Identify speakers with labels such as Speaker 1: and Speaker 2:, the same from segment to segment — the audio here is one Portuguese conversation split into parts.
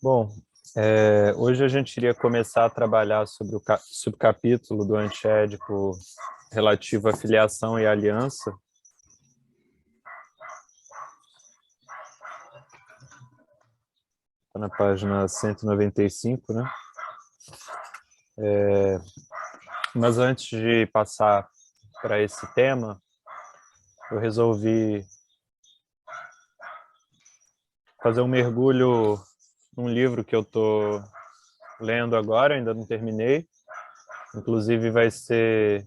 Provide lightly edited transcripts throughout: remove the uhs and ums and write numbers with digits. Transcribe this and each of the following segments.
Speaker 1: Bom, hoje a gente iria começar a trabalhar sobre o subcapítulo do Antiédipo relativo à filiação e aliança. Está na página 195, né? Mas antes de passar para esse tema, eu resolvi fazer um mergulho num livro que eu estou lendo agora, ainda não terminei. Inclusive vai ser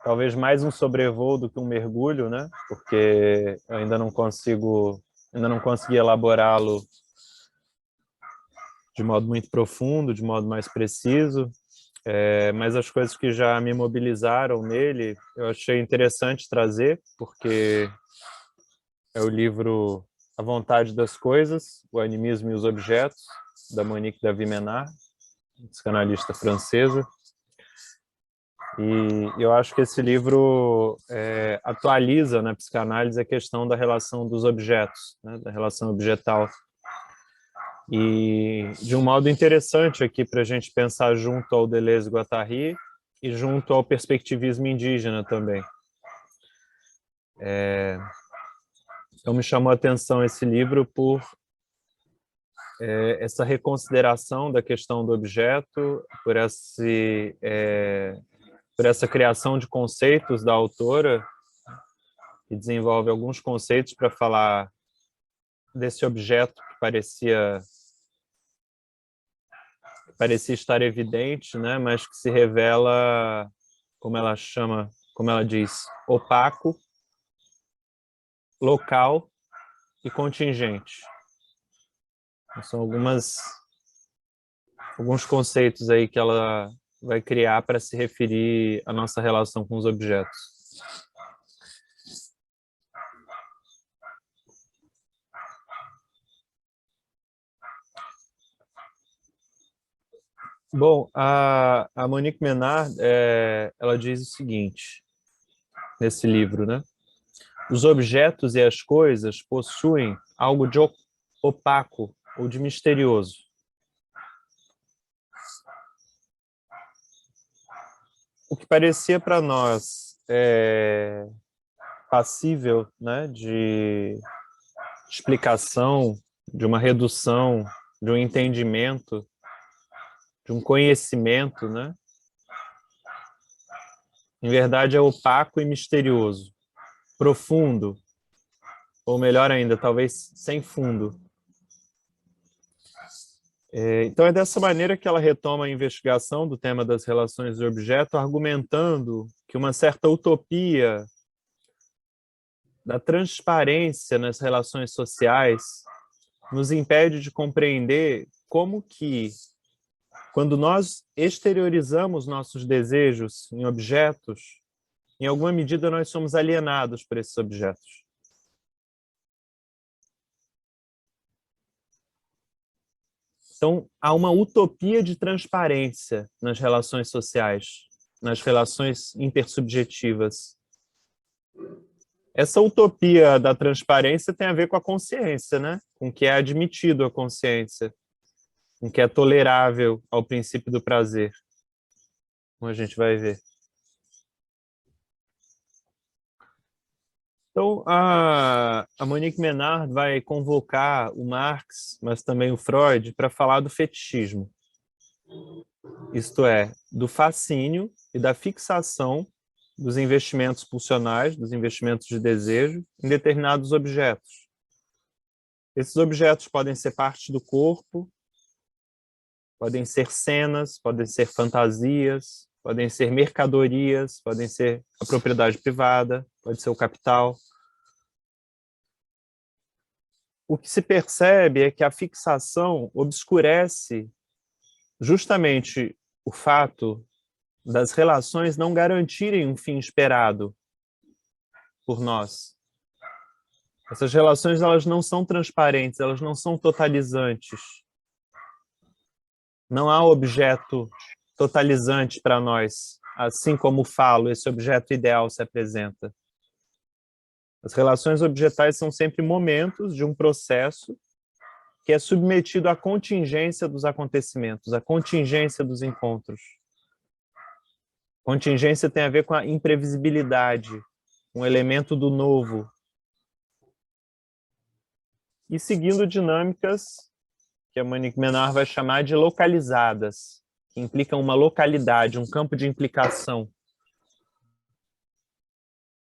Speaker 1: talvez mais um sobrevoo do que um mergulho, né? Porque eu ainda não consegui elaborá-lo de modo muito profundo, de modo mais preciso, mas as coisas que já me mobilizaram nele, eu achei interessante trazer, porque é o livro A Vontade das Coisas, o Animismo e os Objetos, da Monique Davy-Menard, psicanalista francesa. E eu acho que esse livro atualiza na psicanálise a questão da relação dos objetos, né, da relação objetal. E de um modo interessante aqui para a gente pensar junto ao Deleuze e Guattari e junto ao perspectivismo indígena também. Então me chamou a atenção esse livro por essa reconsideração da questão do objeto, por essa criação de conceitos da autora, que desenvolve alguns conceitos para falar desse objeto que parecia estar evidente, né, mas que se revela, como ela diz, opaco, local e contingente. São alguns conceitos aí que ela vai criar para se referir à nossa relação com os objetos. Bom, a Monique Menard, ela diz o seguinte, nesse livro, né? Os objetos e as coisas possuem algo de opaco ou de misterioso. O que parecia para nós passível, né, de explicação, de uma redução, de um entendimento, de um conhecimento, né? Em verdade é opaco e misterioso, profundo, ou melhor ainda, talvez sem fundo. Então é dessa maneira que ela retoma a investigação do tema das relações de objeto, argumentando que uma certa utopia da transparência nas relações sociais nos impede de compreender como que, quando nós exteriorizamos nossos desejos em objetos, em alguma medida nós somos alienados por esses objetos. Então, há uma utopia de transparência nas relações sociais, nas relações intersubjetivas. Essa utopia da transparência tem a ver com a consciência, né? Com o que é admitido à consciência, com o que é tolerável ao princípio do prazer, como a gente vai ver. Então, a Monique Menard vai convocar o Marx, mas também o Freud, para falar do fetichismo. Isto é, do fascínio e da fixação dos investimentos pulsionais, dos investimentos de desejo, em determinados objetos. Esses objetos podem ser parte do corpo, podem ser cenas, podem ser fantasias, podem ser mercadorias, podem ser a propriedade privada, pode ser o capital. O que se percebe é que a fixação obscurece justamente o fato das relações não garantirem um fim esperado por nós. Essas relações, elas não são transparentes, elas não são totalizantes. Não há objeto totalizante para nós, assim como falo, esse objeto ideal se apresenta. As relações objetais são sempre momentos de um processo que é submetido à contingência dos acontecimentos, à contingência dos encontros. Contingência tem a ver com a imprevisibilidade, um elemento do novo. E seguindo dinâmicas que a Monique Ménard vai chamar de localizadas, que implicam uma localidade, um campo de implicação.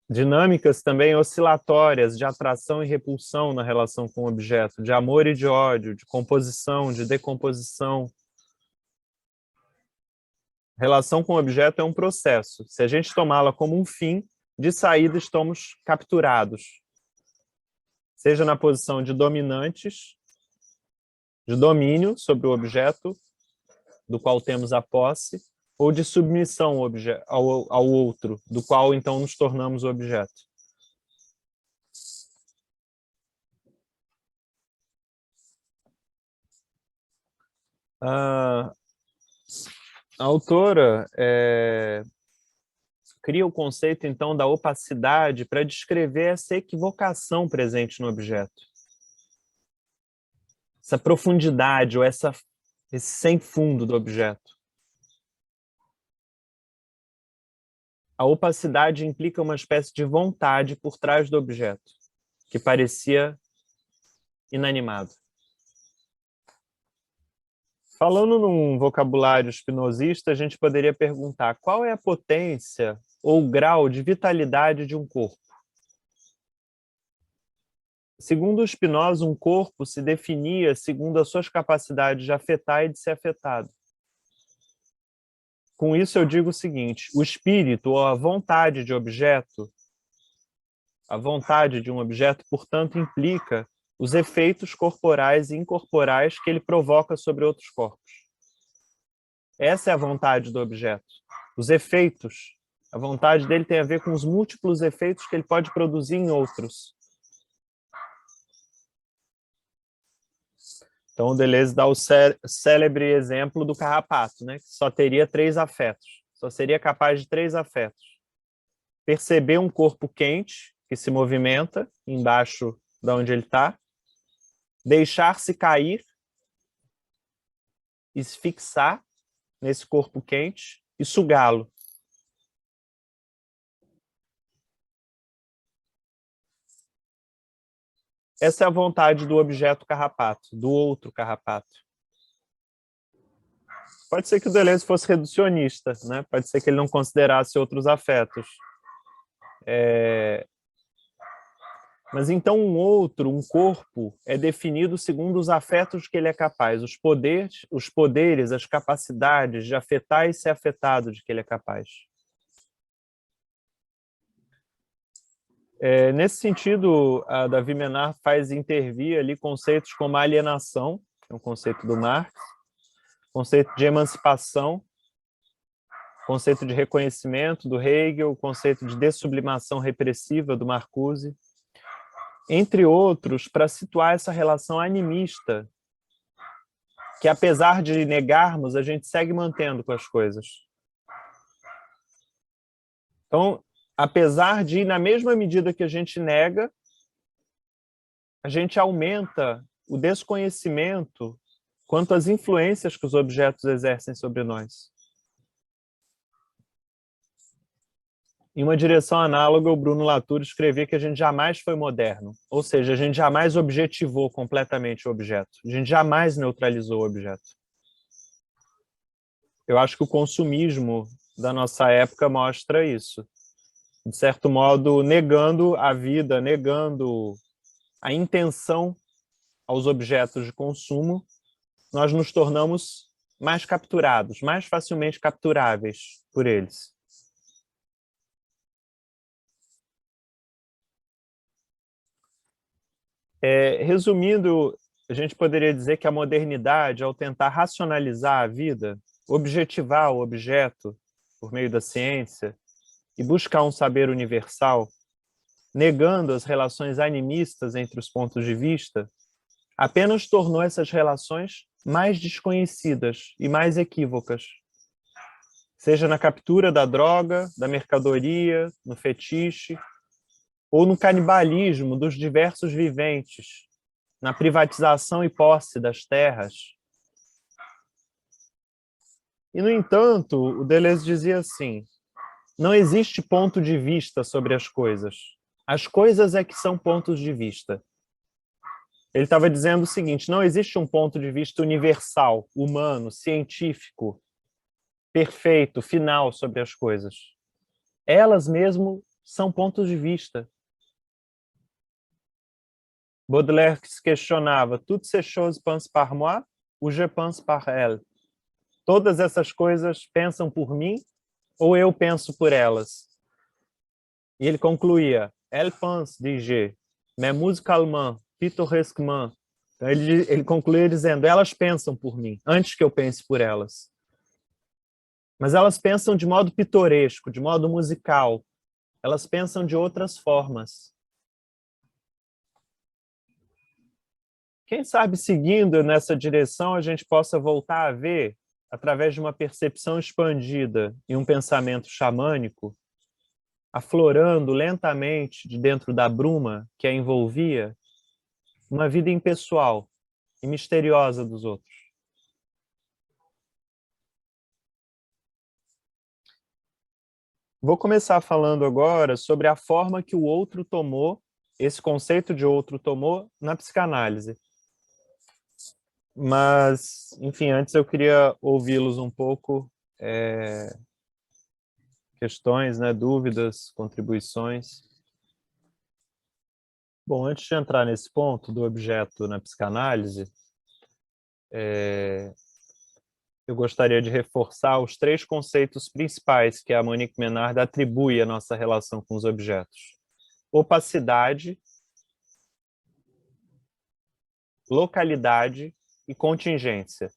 Speaker 1: Dinâmicas também oscilatórias de atração e repulsão na relação com o objeto, de amor e de ódio, de composição, de decomposição. Relação com o objeto é um processo. Se a gente tomá-la como um fim, de saída estamos capturados. Seja na posição de dominantes, de domínio sobre o objeto, do qual temos a posse, ou de submissão ao outro, do qual então nos tornamos o objeto. A autora cria o conceito, então, da opacidade para descrever essa equivocação presente no objeto. Essa profundidade, ou esse sem fundo do objeto. A opacidade implica uma espécie de vontade por trás do objeto, que parecia inanimado. Falando num vocabulário spinozista, a gente poderia perguntar qual é a potência ou o grau de vitalidade de um corpo. Segundo o Spinoza, um corpo se definia segundo as suas capacidades de afetar e de ser afetado. Com isso eu digo o seguinte, o espírito ou a vontade de objeto, a vontade de um objeto, portanto, implica os efeitos corporais e incorporais que ele provoca sobre outros corpos. Essa é a vontade do objeto. Os efeitos, a vontade dele tem a ver com os múltiplos efeitos que ele pode produzir em outros. Então, o Deleuze dá o célebre exemplo do carrapato, né? Que só teria 3 afetos, só seria capaz de 3 afetos. Perceber um corpo quente, que se movimenta embaixo de onde ele está, deixar-se cair e se fixar nesse corpo quente e sugá-lo. Essa é a vontade do objeto carrapato, do outro carrapato. Pode ser que o Deleuze fosse reducionista, né? Pode ser que ele não considerasse outros afetos. Mas então um corpo é definido segundo os afetos que ele é capaz, os poderes, as capacidades de afetar e ser afetado de que ele é capaz. Nesse sentido, a Davi Ménard faz intervir ali conceitos como a alienação, que é um conceito do Marx, conceito de emancipação, conceito de reconhecimento do Hegel, conceito de dessublimação repressiva do Marcuse, entre outros, para situar essa relação animista, que apesar de negarmos, a gente segue mantendo com as coisas. Então, apesar de, na mesma medida que a gente nega, a gente aumenta o desconhecimento quanto às influências que os objetos exercem sobre nós. Em uma direção análoga, o Bruno Latour escrevia que a gente jamais foi moderno, ou seja, a gente jamais objetivou completamente o objeto, a gente jamais neutralizou o objeto. Eu acho que o consumismo da nossa época mostra isso. De certo modo, negando a vida, negando a intenção aos objetos de consumo, nós nos tornamos mais capturados, mais facilmente capturáveis por eles. Resumindo, a gente poderia dizer que a modernidade, ao tentar racionalizar a vida, objetivar o objeto por meio da ciência e buscar um saber universal, negando as relações animistas entre os pontos de vista, apenas tornou essas relações mais desconhecidas e mais equívocas. Seja na captura da droga, da mercadoria, no fetiche, ou no canibalismo dos diversos viventes, na privatização e posse das terras. E, no entanto, o Deleuze dizia assim, não existe ponto de vista sobre as coisas. As coisas é que são pontos de vista. Ele estava dizendo o seguinte, não existe um ponto de vista universal, humano, científico, perfeito, final sobre as coisas. Elas mesmo são pontos de vista. Baudelaire se questionava, toutes ces choses pensent par moi ou je pense par elles? Todas essas coisas pensam por mim ou eu penso por elas? E ele concluía, elle pense, dit-je, mais musicalement, pittoresquement. Então ele concluía dizendo, elas pensam por mim, antes que eu pense por elas. Mas elas pensam de modo pitoresco, de modo musical. Elas pensam de outras formas. Quem sabe, seguindo nessa direção, a gente possa voltar a ver, através de uma percepção expandida e um pensamento xamânico, aflorando lentamente de dentro da bruma que a envolvia, uma vida impessoal e misteriosa dos outros. Vou começar falando agora sobre a forma que o outro tomou, esse conceito de outro tomou na psicanálise. Mas, enfim, antes eu queria ouvi-los um pouco, questões, né, dúvidas, contribuições. Bom, antes de entrar nesse ponto do objeto na psicanálise, eu gostaria de reforçar os 3 conceitos principais que a Monique Ménard atribui à nossa relação com os objetos. Opacidade, localidade e contingência.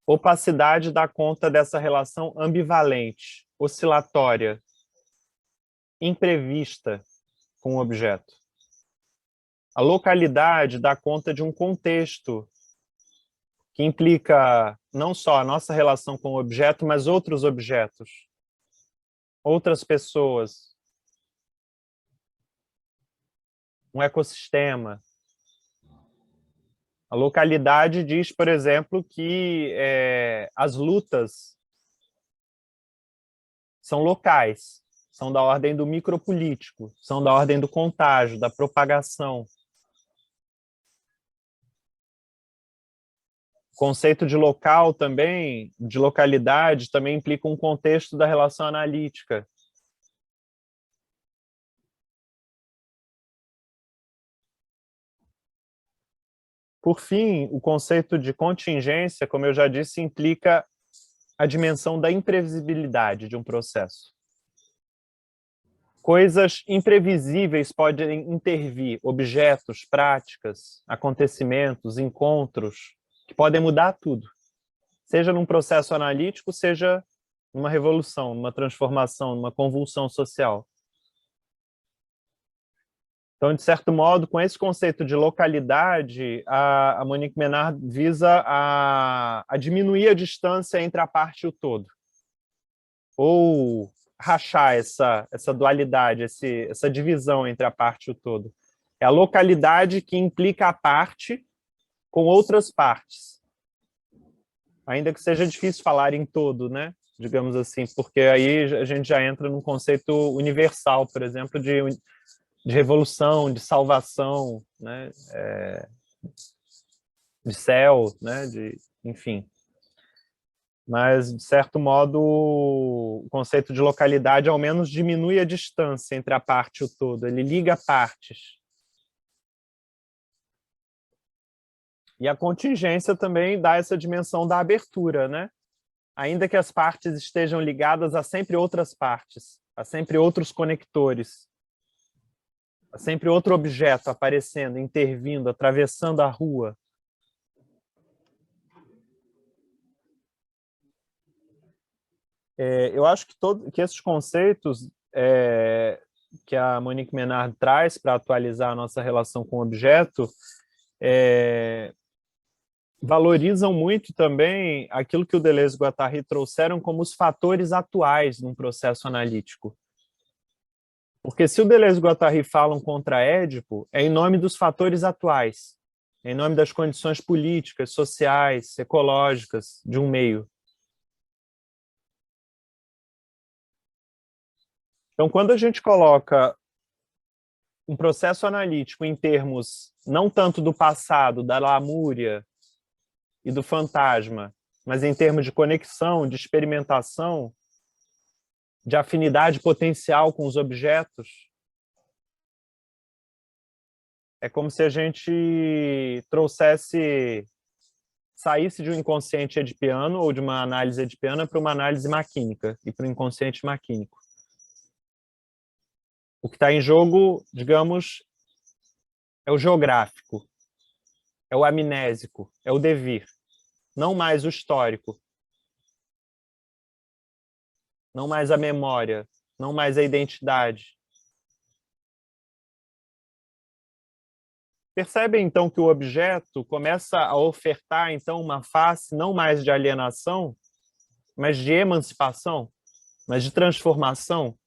Speaker 1: Opacidade dá conta dessa relação ambivalente, oscilatória, imprevista com o objeto. A localidade dá conta de um contexto que implica não só a nossa relação com o objeto, mas outros objetos, outras pessoas, um ecossistema. A localidade diz, por exemplo, que as lutas são locais, são da ordem do micropolítico, são da ordem do contágio, da propagação. O conceito de local também, de localidade, também implica um contexto da relação analítica. Por fim, o conceito de contingência, como eu já disse, implica a dimensão da imprevisibilidade de um processo. Coisas imprevisíveis podem intervir, objetos, práticas, acontecimentos, encontros, que podem mudar tudo. Seja num processo analítico, seja numa revolução, numa transformação, numa convulsão social. Então, de certo modo, com esse conceito de localidade, a Monique Ménard visa a diminuir a distância entre a parte e o todo. Ou rachar essa dualidade, essa divisão entre a parte e o todo. É a localidade que implica a parte com outras partes. Ainda que seja difícil falar em todo, né? Digamos assim, porque aí a gente já entra num conceito universal, por exemplo, de revolução, de salvação, né? De céu, né? Enfim. Mas, de certo modo, o conceito de localidade, ao menos, diminui a distância entre a parte e o todo. Ele liga partes. E a contingência também dá essa dimensão da abertura, né? Ainda que as partes estejam ligadas a sempre outras partes, a sempre outros conectores, há sempre outro objeto aparecendo, intervindo, atravessando a rua. Eu acho que esses conceitos que a Monique Ménard traz para atualizar a nossa relação com o objeto valorizam muito também aquilo que o Deleuze e Guattari trouxeram como os fatores atuais num processo analítico. Porque se o Deleuze e o Guattari falam contra Édipo, é em nome dos fatores atuais, é em nome das condições políticas, sociais, ecológicas de um meio. Então, quando a gente coloca um processo analítico em termos não tanto do passado, da lamúria e do fantasma, mas em termos de conexão, de experimentação, de afinidade potencial com os objetos, é como se a gente saísse de um inconsciente edipiano ou de uma análise edipiana para uma análise maquínica e para um inconsciente maquínico. O que está em jogo, digamos, é o geográfico, é o amnésico, é o devir, não mais o histórico, não mais a memória, não mais a identidade. Percebem, então, que o objeto começa a ofertar, então, uma face não mais de alienação, mas de emancipação, mas de transformação,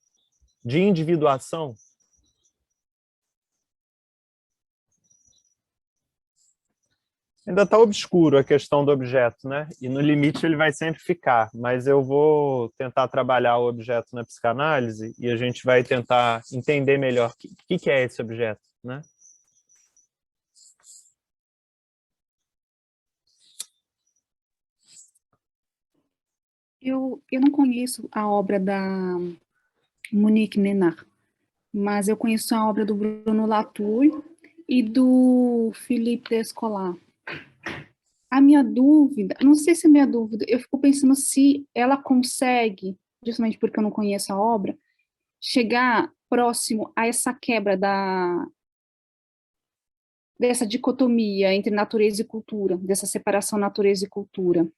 Speaker 1: de individuação? Ainda está obscuro a questão do objeto, né? E no limite ele vai sempre ficar, mas eu vou tentar trabalhar o objeto na psicanálise e a gente vai tentar entender melhor o que é esse objeto, né?
Speaker 2: Eu não conheço a obra da Monique Ménard, mas eu conheço a obra do Bruno Latour e do Philippe Descolat. A minha dúvida, não sei se é minha dúvida, eu fico pensando se ela consegue, justamente porque eu não conheço a obra, chegar próximo a essa quebra dessa dicotomia entre natureza e cultura, dessa separação natureza e cultura.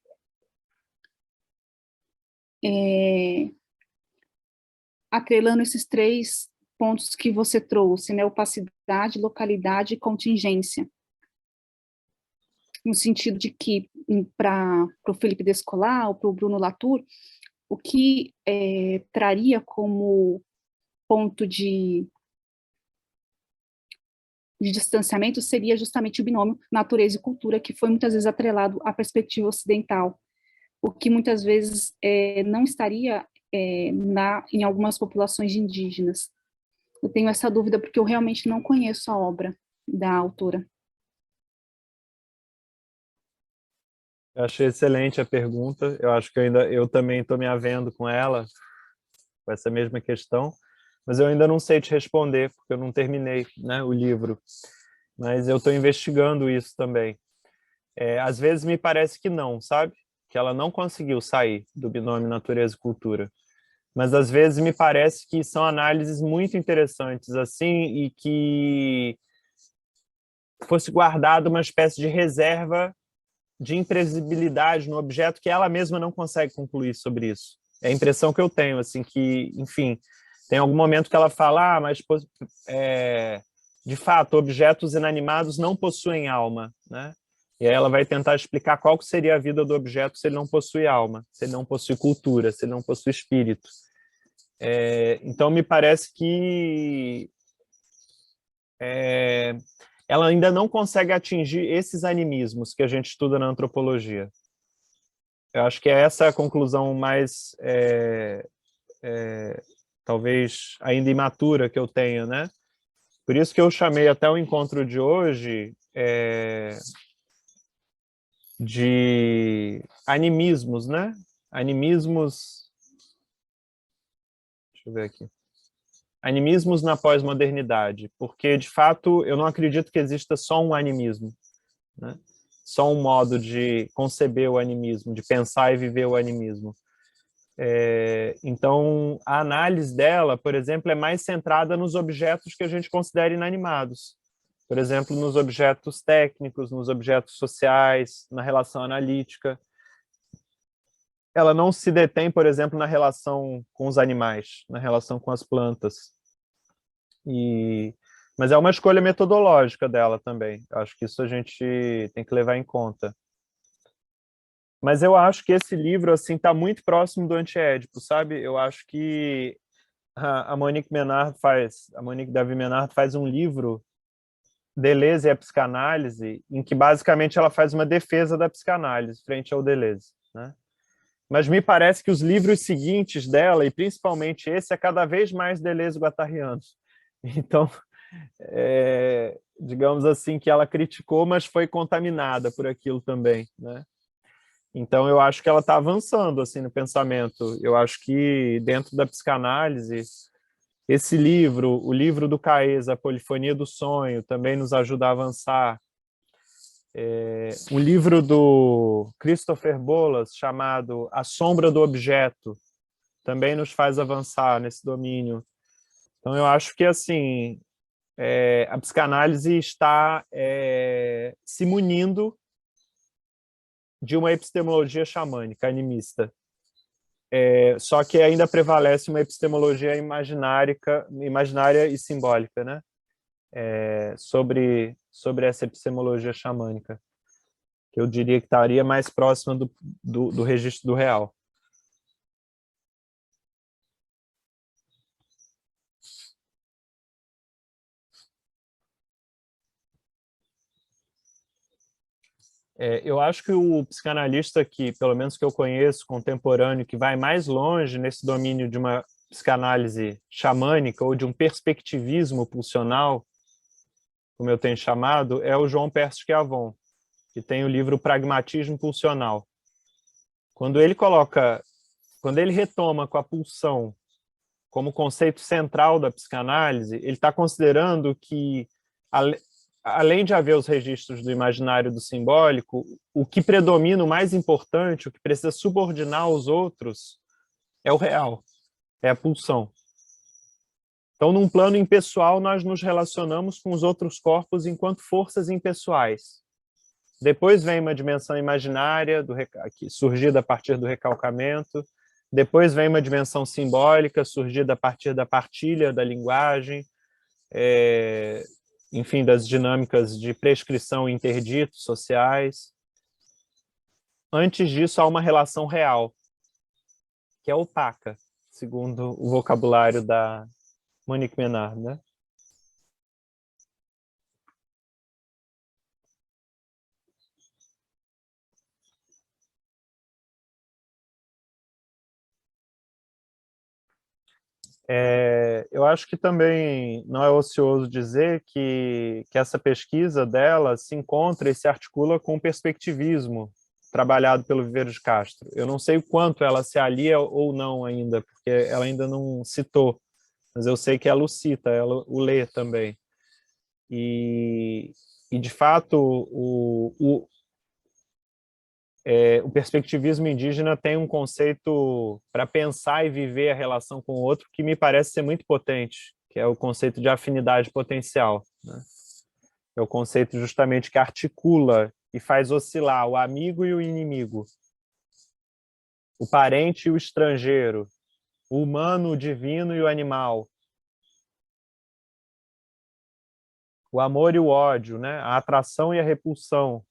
Speaker 2: Atrelando esses três pontos que você trouxe, né? Opacidade, localidade e contingência. No sentido de que, para o Felipe Descolat ou para o Bruno Latour, o que traria como ponto de distanciamento seria justamente o binômio natureza e cultura, que foi muitas vezes atrelado à perspectiva ocidental, o que muitas vezes não estaria em algumas populações indígenas. Eu tenho essa dúvida porque eu realmente não conheço a obra da autora.
Speaker 1: Eu achei excelente a pergunta. Eu acho que eu também estou me havendo com ela, com essa mesma questão, mas eu ainda não sei te responder, porque eu não terminei, né, o livro. Mas eu estou investigando isso também. Às vezes me parece que não, sabe? Que ela não conseguiu sair do binômio natureza e cultura. Mas às vezes me parece que são análises muito interessantes, assim, e que fosse guardada uma espécie de reserva de imprevisibilidade no objeto que ela mesma não consegue concluir sobre isso. É a impressão que eu tenho, assim, que, enfim, tem algum momento que ela fala, mas de fato, objetos inanimados não possuem alma, né? E aí ela vai tentar explicar qual seria a vida do objeto se ele não possui alma, se ele não possui cultura, se ele não possui espírito. Então, me parece que ela ainda não consegue atingir esses animismos que a gente estuda na antropologia. Eu acho que é essa a conclusão mais, talvez, ainda imatura que eu tenho, né? Por isso que eu chamei até o encontro de hoje de animismos, né? Animismos... Deixa eu ver aqui. Animismos na pós-modernidade, porque, de fato, eu não acredito que exista só um animismo, né? Só um modo de conceber o animismo, de pensar e viver o animismo. Então, a análise dela, por exemplo, é mais centrada nos objetos que a gente considera inanimados. Por exemplo, nos objetos técnicos, nos objetos sociais, na relação analítica. Ela não se detém, por exemplo, na relação com os animais, na relação com as plantas. Mas é uma escolha metodológica dela também. Acho que isso a gente tem que levar em conta. Mas eu acho que esse livro assim está muito próximo do Antiédipo, sabe? Eu acho que a Monique Menard faz, a Monique Davi Menard faz um livro, Deleuze e a Psicanálise, em que basicamente ela faz uma defesa da psicanálise frente ao Deleuze, né? Mas me parece que os livros seguintes dela, e principalmente esse, é cada vez mais Deleuze e Guattariano. Então, digamos assim, que ela criticou, mas foi contaminada por aquilo também, né? Então, eu acho que ela está avançando assim no pensamento. Eu acho que dentro da psicanálise, esse livro, o livro do Caes, A Polifonia do Sonho, também nos ajuda a avançar. O livro do Christopher Bolas, chamado A Sombra do Objeto, também nos faz avançar nesse domínio. Então, eu acho que assim a psicanálise está se munindo de uma epistemologia xamânica, animista. Só que ainda prevalece uma epistemologia imaginária e simbólica, né? Sobre essa epistemologia xamânica, que eu diria que estaria mais próxima do registro do real. Eu acho que o psicanalista que, pelo menos que eu conheço, contemporâneo, que vai mais longe nesse domínio de uma psicanálise xamânica ou de um perspectivismo pulsional, como eu tenho chamado, é o João Pérez Schiavon, que tem o livro Pragmatismo Pulsional. Quando ele retoma com a pulsão como conceito central da psicanálise, ele está considerando que, além de haver os registros do imaginário e do simbólico, o que predomina, o mais importante, o que precisa subordinar aos outros, é o real, é a pulsão. Então, num plano impessoal, nós nos relacionamos com os outros corpos enquanto forças impessoais. Depois vem uma dimensão imaginária, surgida a partir do recalcamento. Depois vem uma dimensão simbólica, surgida a partir da partilha da linguagem, enfim, das dinâmicas de prescrição e interditos sociais. Antes disso, há uma relação real, que é opaca, segundo o vocabulário da Monique Menard, né? Eu acho que também não é ocioso dizer que essa pesquisa dela se encontra e se articula com o perspectivismo trabalhado pelo Viveiro de Castro. Eu não sei o quanto ela se alia ou não ainda, porque ela ainda não citou, mas eu sei que ela o cita, ela o lê também. E de fato, o perspectivismo indígena tem um conceito para pensar e viver a relação com o outro que me parece ser muito potente, que é o conceito de afinidade potencial, né? É o conceito justamente que articula e faz oscilar o amigo e o inimigo, o parente e o estrangeiro, o humano, o divino e o animal, o amor e o ódio, né? A atração e a repulsão,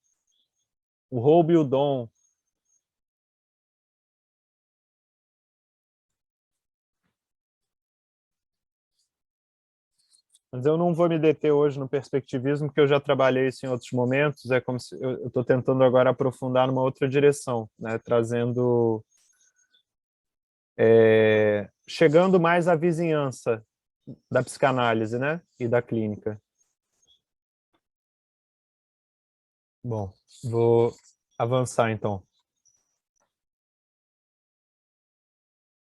Speaker 1: o roubo e o dom. Mas eu não vou me deter hoje no perspectivismo, porque eu já trabalhei isso em outros momentos. É como se eu estou tentando agora aprofundar numa outra direção, né? Trazendo, chegando mais à vizinhança da psicanálise, né? E da clínica. Bom, vou avançar então.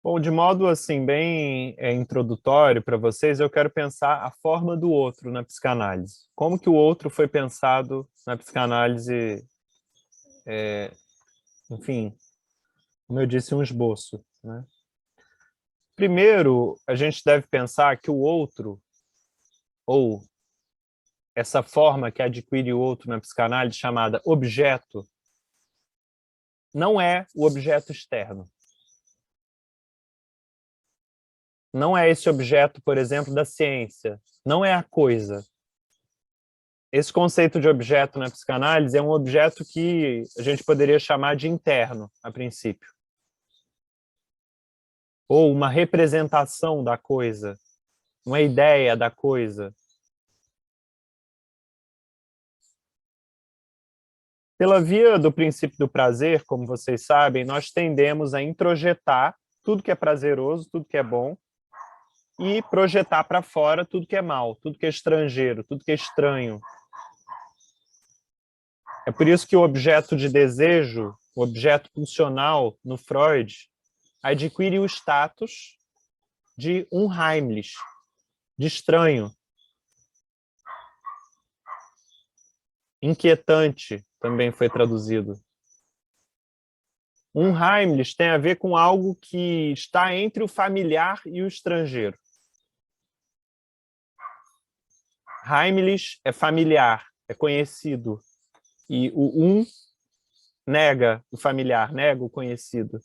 Speaker 1: Bom, de modo assim bem introdutório para vocês, eu quero pensar a forma do outro na psicanálise. Como que o outro foi pensado na psicanálise, enfim, como eu disse, um esboço, né? Primeiro, a gente deve pensar que o outro, ou essa forma que adquire o outro na psicanálise chamada objeto, não é o objeto externo. Não é esse objeto, por exemplo, da ciência. Não é a coisa. Esse conceito de objeto na psicanálise é um objeto que a gente poderia chamar de interno, a princípio. ou uma representação da coisa, uma ideia da coisa. Pela via do princípio do prazer, como vocês sabem, nós tendemos a introjetar tudo que é prazeroso, tudo que é bom, e projetar para fora tudo que é mal, tudo que é estrangeiro, tudo que é estranho. É por isso que o objeto de desejo, o objeto pulsional no Freud, adquire o status de unheimlich, de estranho, inquietante, também foi traduzido. Unheimlich tem a ver com algo que está entre o familiar e o estrangeiro. Heimlich é familiar, é conhecido. E o nega o familiar, nega o conhecido.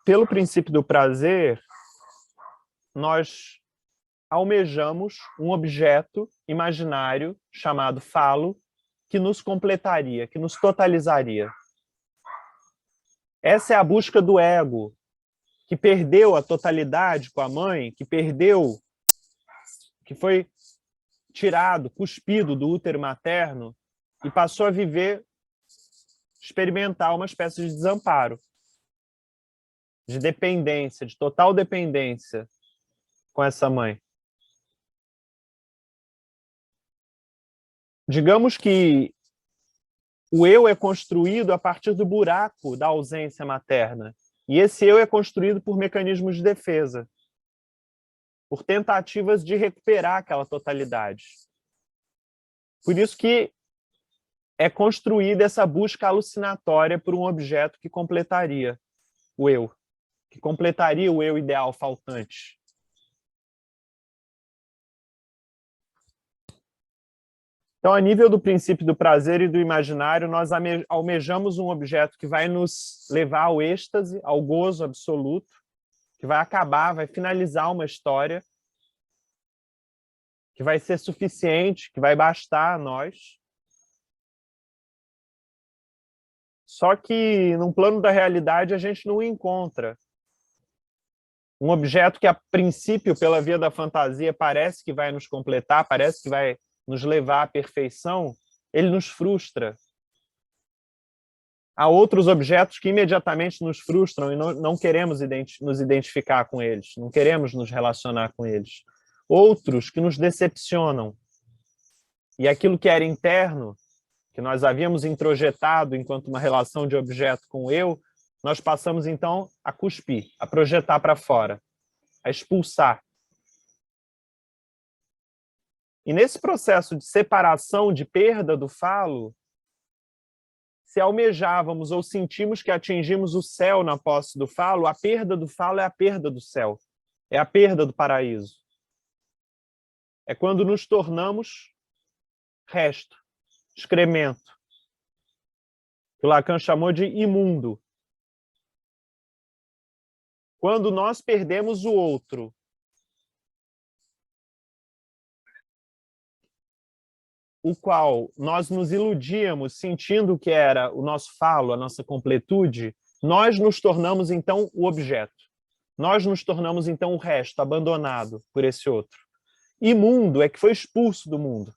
Speaker 1: Pelo princípio do prazer, nós almejamos um objeto imaginário chamado falo, que nos completaria, que nos totalizaria. Essa é a busca do ego, que perdeu a totalidade com a mãe, que foi tirado, cuspido do útero materno e passou a viver, experimentar uma espécie de desamparo, de dependência, de total dependência com essa mãe. Digamos que o eu é construído a partir do buraco da ausência materna. E esse eu é construído por mecanismos de defesa, por tentativas de recuperar aquela totalidade. Por isso que é construída essa busca alucinatória por um objeto que completaria o eu, que completaria o eu ideal faltante. Então, a nível do princípio do prazer e do imaginário, nós almejamos um objeto que vai nos levar ao êxtase, ao gozo absoluto, que vai acabar, vai finalizar uma história, que vai ser suficiente, que vai bastar a nós. Só que, num plano da realidade, a gente não encontra. Um objeto que, a princípio, pela via da fantasia, parece que vai nos completar, parece que vai nos levar à perfeição, ele nos frustra. Há outros objetos que imediatamente nos frustram e não queremos nos identificar com eles, não queremos nos relacionar com eles. Outros que nos decepcionam. E aquilo que era interno, que nós havíamos introjetado enquanto uma relação de objeto com o eu, nós passamos então a cuspir, a projetar para fora, a expulsar. E nesse processo de separação, de perda do falo, se almejávamos ou sentimos que atingimos o céu na posse do falo, a perda do falo é a perda do céu, é a perda do paraíso. É quando nos tornamos resto, excremento, que Lacan chamou de imundo. Quando nós perdemos o outro, o qual nós nos iludíamos sentindo que era o nosso falo, a nossa completude, nós nos tornamos então o objeto. Nós nos tornamos então o resto, abandonado por esse outro. Imundo é que foi expulso do mundo.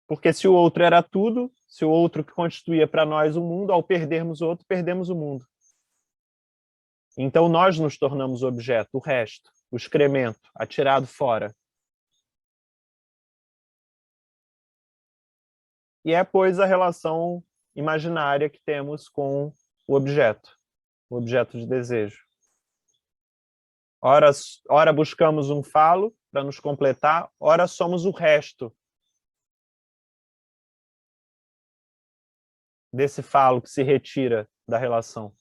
Speaker 1: Porque se o outro era tudo, se o outro que constituía para nós o mundo, ao perdermos o outro, perdemos o mundo. Então nós nos tornamos o objeto, o resto, o excremento, atirado fora. E é, pois, a relação imaginária que temos com o objeto de desejo. Ora buscamos um falo para nos completar, ora somos o resto desse falo que se retira da relação.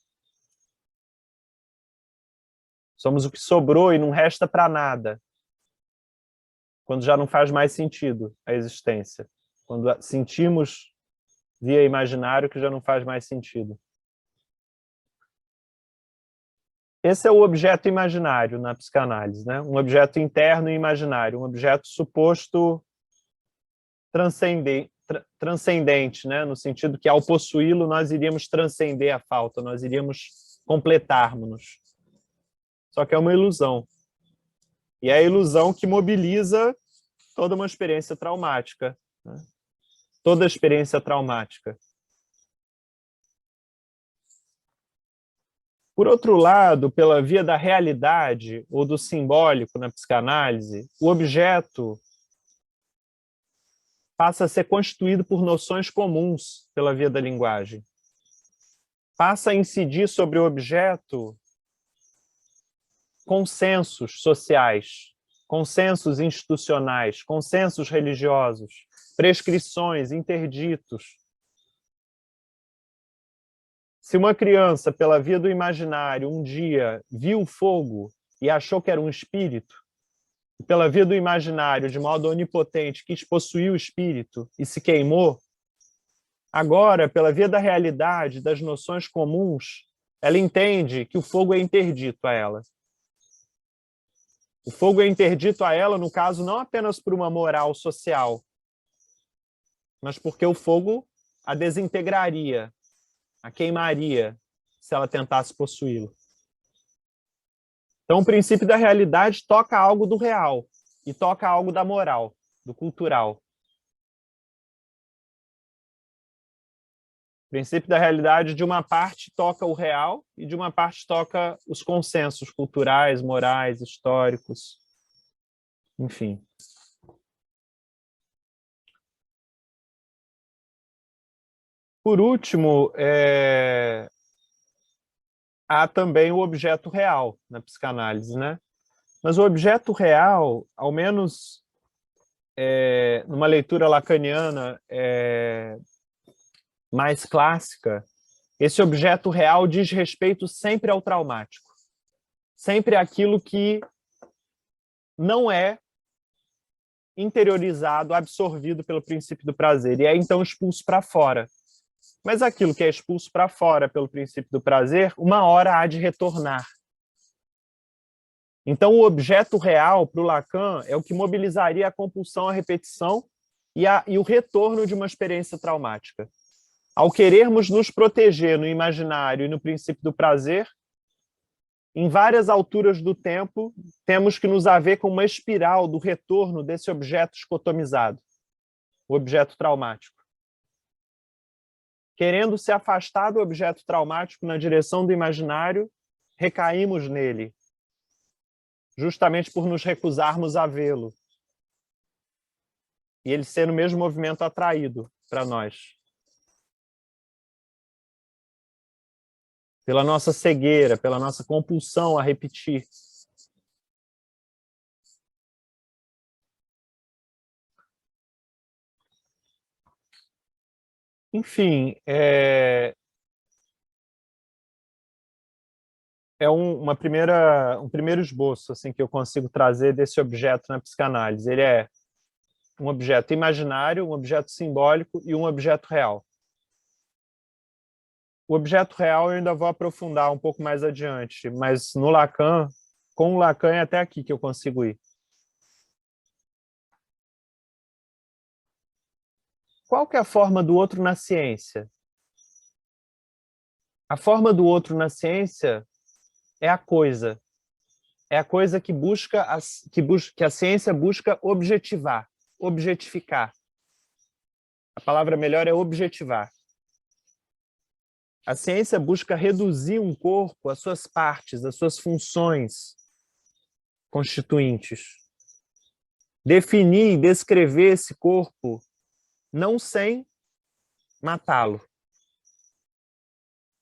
Speaker 1: Somos o que sobrou e não resta para nada, quando já não faz mais sentido a existência. Quando sentimos via imaginário que já não faz mais sentido. Esse é o objeto imaginário na psicanálise, né? Um objeto interno e imaginário, um objeto suposto transcendente, né? No sentido que, ao possuí-lo, nós iríamos transcender a falta, nós iríamos completarmos-nos. Só que é uma ilusão. E é a ilusão que mobiliza toda uma experiência traumática, né? Toda experiência traumática. Por outro lado, pela via da realidade ou do simbólico na psicanálise, o objeto passa a ser constituído por noções comuns pela via da linguagem. Passa a incidir sobre o objeto consensos sociais, consensos institucionais, consensos religiosos, prescrições, interditos. Se uma criança, pela via do imaginário, um dia viu o fogo e achou que era um espírito, e pela via do imaginário, de modo onipotente, quis possuir o espírito e se queimou, agora, pela via da realidade, das noções comuns, ela entende que o fogo é interdito a ela. O fogo é interdito a ela, no caso, não apenas por uma moral social, mas porque o fogo a desintegraria, a queimaria, se ela tentasse possuí-lo. Então, o princípio da realidade toca algo do real e toca algo da moral, do cultural. O princípio da realidade, de uma parte, toca o real e de uma parte toca os consensos culturais, morais, históricos, enfim. Por último, há também o objeto real na psicanálise, né? Mas o objeto real, ao menos numa leitura lacaniana mais clássica, esse objeto real diz respeito sempre ao traumático, sempre àquilo que não é interiorizado, absorvido pelo princípio do prazer, e é então expulso para fora. Mas aquilo que é expulso para fora pelo princípio do prazer, uma hora há de retornar. Então, o objeto real, para o Lacan, é o que mobilizaria a compulsão à repetição e o retorno de uma experiência traumática. Ao querermos nos proteger no imaginário e no princípio do prazer, em várias alturas do tempo, temos que nos haver com uma espiral do retorno desse objeto escotomizado, o objeto traumático. Querendo se afastar do objeto traumático na direção do imaginário, recaímos nele, justamente por nos recusarmos a vê-lo. E ele ser no mesmo movimento atraído para nós. Pela nossa cegueira, pela nossa compulsão a repetir. Enfim, um primeiro esboço assim, que eu consigo trazer desse objeto na psicanálise. Ele é um objeto imaginário, um objeto simbólico e um objeto real. O objeto real eu ainda vou aprofundar um pouco mais adiante, mas no Lacan, com o Lacan é até aqui que eu consigo ir. Qual que é a forma do outro na ciência? A forma do outro na ciência é a coisa. É a coisa que a ciência busca objetivar, objetificar. A palavra melhor é objetivar. A ciência busca reduzir um corpo às suas partes, às suas funções constituintes. Definir e descrever esse corpo não sem matá-lo.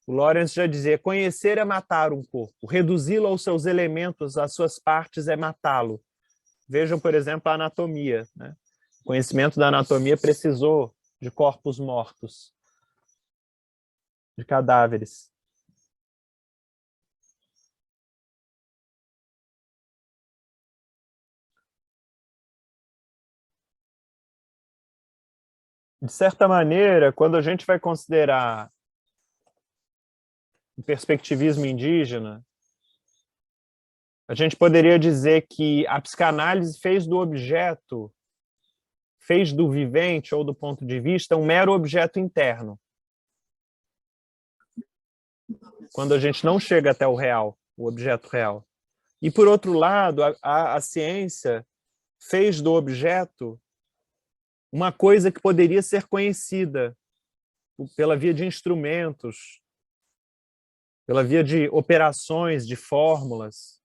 Speaker 1: O Lawrence já dizia, conhecer é matar um corpo, reduzi-lo aos seus elementos, às suas partes é matá-lo. Vejam, por exemplo, a anatomia, né? O conhecimento da anatomia precisou de corpos mortos, de cadáveres. De certa maneira, quando a gente vai considerar o perspectivismo indígena, a gente poderia dizer que a psicanálise fez do objeto, fez do vivente ou do ponto de vista um mero objeto interno. Quando a gente não chega até o real, o objeto real. E, por outro lado, a ciência fez do objeto uma coisa que poderia ser conhecida pela via de instrumentos, pela via de operações, de fórmulas.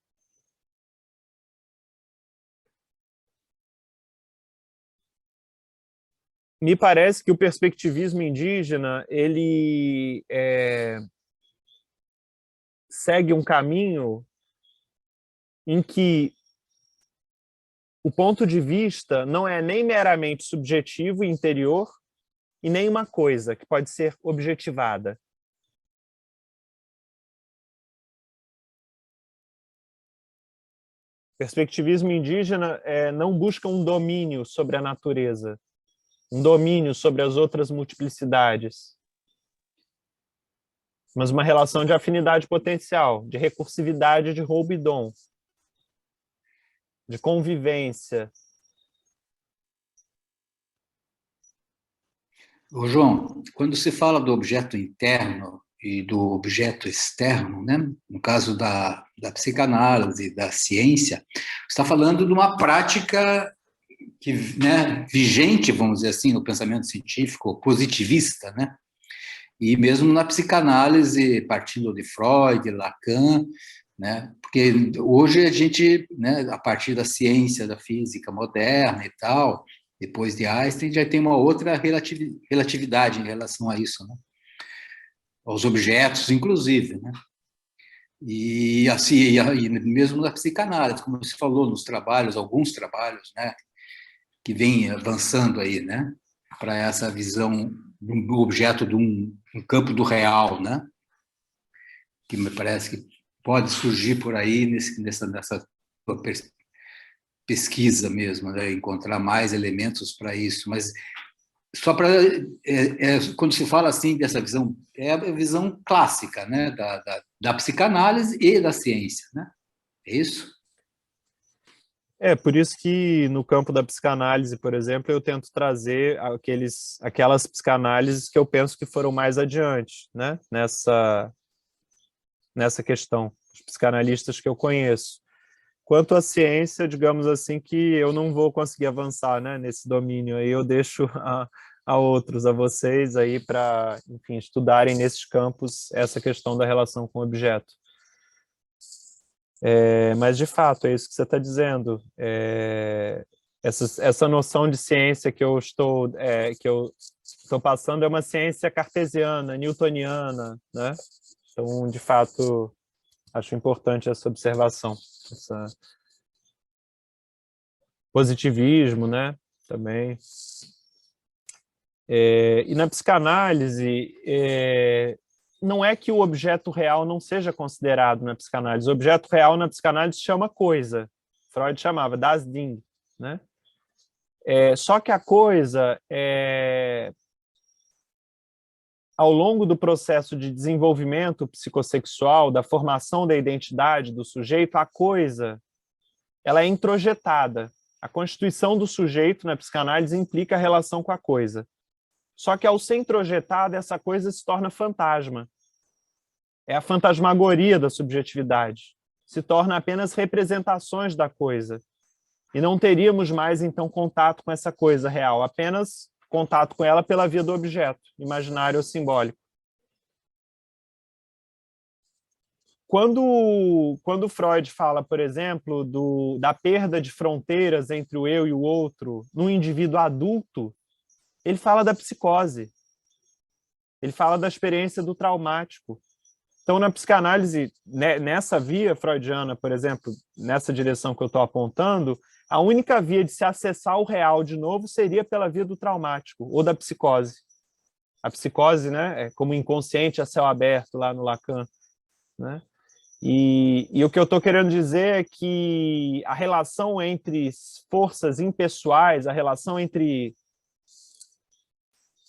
Speaker 1: Me parece que o perspectivismo indígena ele segue um caminho em que o ponto de vista não é nem meramente subjetivo e interior e nem uma coisa que pode ser objetivada. O perspectivismo indígena não busca um domínio sobre a natureza, um domínio sobre as outras multiplicidades, mas uma relação de afinidade potencial, de recursividade, de roubo e dom, de convivência.
Speaker 3: Ô, João, quando se fala do objeto interno e do objeto externo, né, no caso da psicanálise, da ciência, você está falando de uma prática que, né, vigente, vamos dizer assim, no pensamento científico positivista, né? E mesmo na psicanálise, partindo de Freud, Lacan, né? Porque hoje a gente, né, a partir da ciência, da física moderna e tal, depois de Einstein, já tem uma outra relatividade em relação a isso, né? Aos objetos, inclusive, né? E assim, e mesmo na psicanálise, como você falou, nos trabalhos, alguns trabalhos, né, que vem avançando aí, né, para essa visão do objeto de um campo do real, né, que me parece que pode surgir por aí nessa pesquisa mesmo, né, encontrar mais elementos para isso, mas só para quando se fala assim dessa visão, é a visão clássica, né, da psicanálise e da ciência, né, é isso?
Speaker 1: Por isso que no campo da psicanálise, por exemplo, eu tento trazer aquelas psicanálises que eu penso que foram mais adiante, né? Nessa questão, os psicanalistas que eu conheço. Quanto à ciência, digamos assim, que eu não vou conseguir avançar, né, nesse domínio, aí eu deixo a outros, a vocês aí para, enfim, estudarem nesses campos essa questão da relação com o objeto. Mas, de fato, é isso que você está dizendo. Essa noção de ciência que eu estou passando é uma ciência cartesiana, newtoniana, né? Então, de fato, acho importante essa observação, esse positivismo, né? Também. E na psicanálise, não é que o objeto real não seja considerado na psicanálise. O objeto real na psicanálise chama coisa. Freud chamava das Ding, né? Só que a coisa, ao longo do processo de desenvolvimento psicossexual, da formação da identidade do sujeito, a coisa ela é introjetada. A constituição do sujeito na psicanálise implica a relação com a coisa. Só que, ao ser introjetada, essa coisa se torna fantasma. É a fantasmagoria da subjetividade. Se torna apenas representações da coisa. E não teríamos mais, então, contato com essa coisa real, apenas contato com ela pela via do objeto, imaginário ou simbólico. Quando Freud fala, por exemplo, da perda de fronteiras entre o eu e o outro no indivíduo adulto, ele fala da psicose, ele fala da experiência do traumático. Então, na psicanálise, nessa via freudiana, por exemplo, nessa direção que eu estou apontando, a única via de se acessar o real de novo seria pela via do traumático, ou da psicose. A psicose, né, é como inconsciente a céu aberto, lá no Lacan, né? E o que eu estou querendo dizer é que a relação entre forças impessoais, a relação entre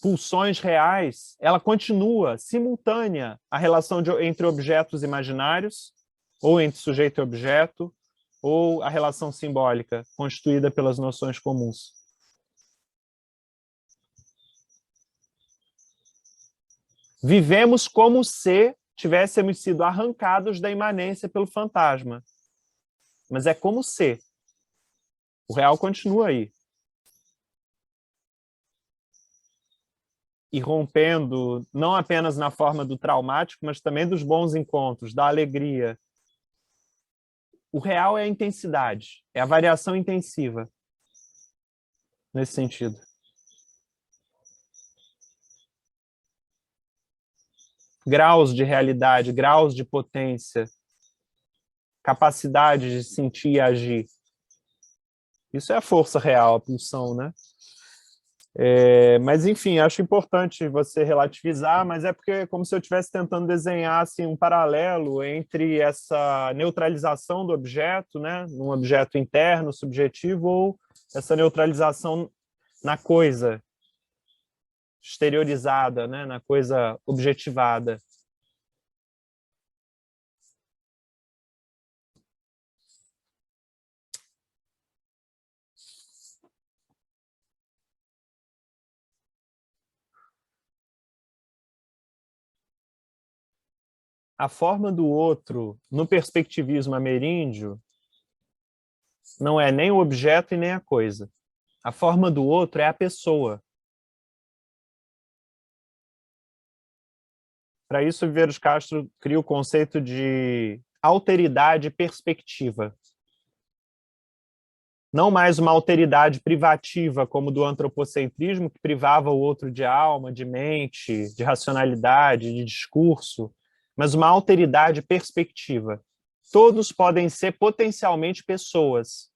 Speaker 1: pulsões reais, ela continua simultânea à relação entre objetos imaginários, ou entre sujeito e objeto, ou a relação simbólica, constituída pelas noções comuns. Vivemos como se tivéssemos sido arrancados da imanência pelo fantasma. Mas é como se. O real continua aí. E rompendo, não apenas na forma do traumático, mas também dos bons encontros, da alegria. O real é a intensidade, é a variação intensiva, nesse sentido. Graus de realidade, graus de potência, capacidade de sentir e agir. Isso é a força real, a pulsão, né? Mas, enfim, acho importante você relativizar, mas é porque é como se eu estivesse tentando desenhar assim, um paralelo entre essa neutralização do objeto, né, num objeto interno, subjetivo, ou essa neutralização na coisa exteriorizada, né, na coisa objetivada. A forma do outro, no perspectivismo ameríndio, não é nem o objeto e nem a coisa. A forma do outro é a pessoa. Para isso, Viveiros Castro cria o conceito de alteridade perspectiva. Não mais uma alteridade privativa, como do antropocentrismo, que privava o outro de alma, de mente, de racionalidade, de discurso, mas uma alteridade perspectiva. Todos podem ser potencialmente pessoas.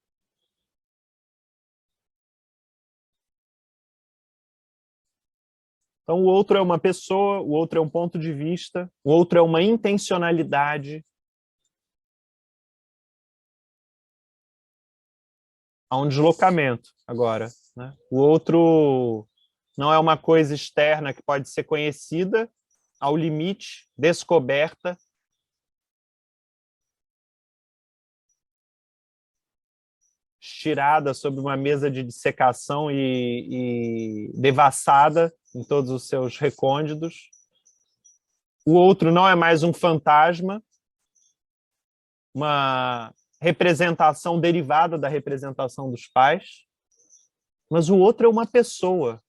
Speaker 1: Então, o outro é uma pessoa, o outro é um ponto de vista, o outro é uma intencionalidade. Há um deslocamento agora, né? O outro não é uma coisa externa que pode ser conhecida, ao limite, descoberta. Estirada sobre uma mesa de dissecação e devassada em todos os seus recônditos. O outro não é mais um fantasma, uma representação derivada da representação dos pais, mas o outro é uma pessoa.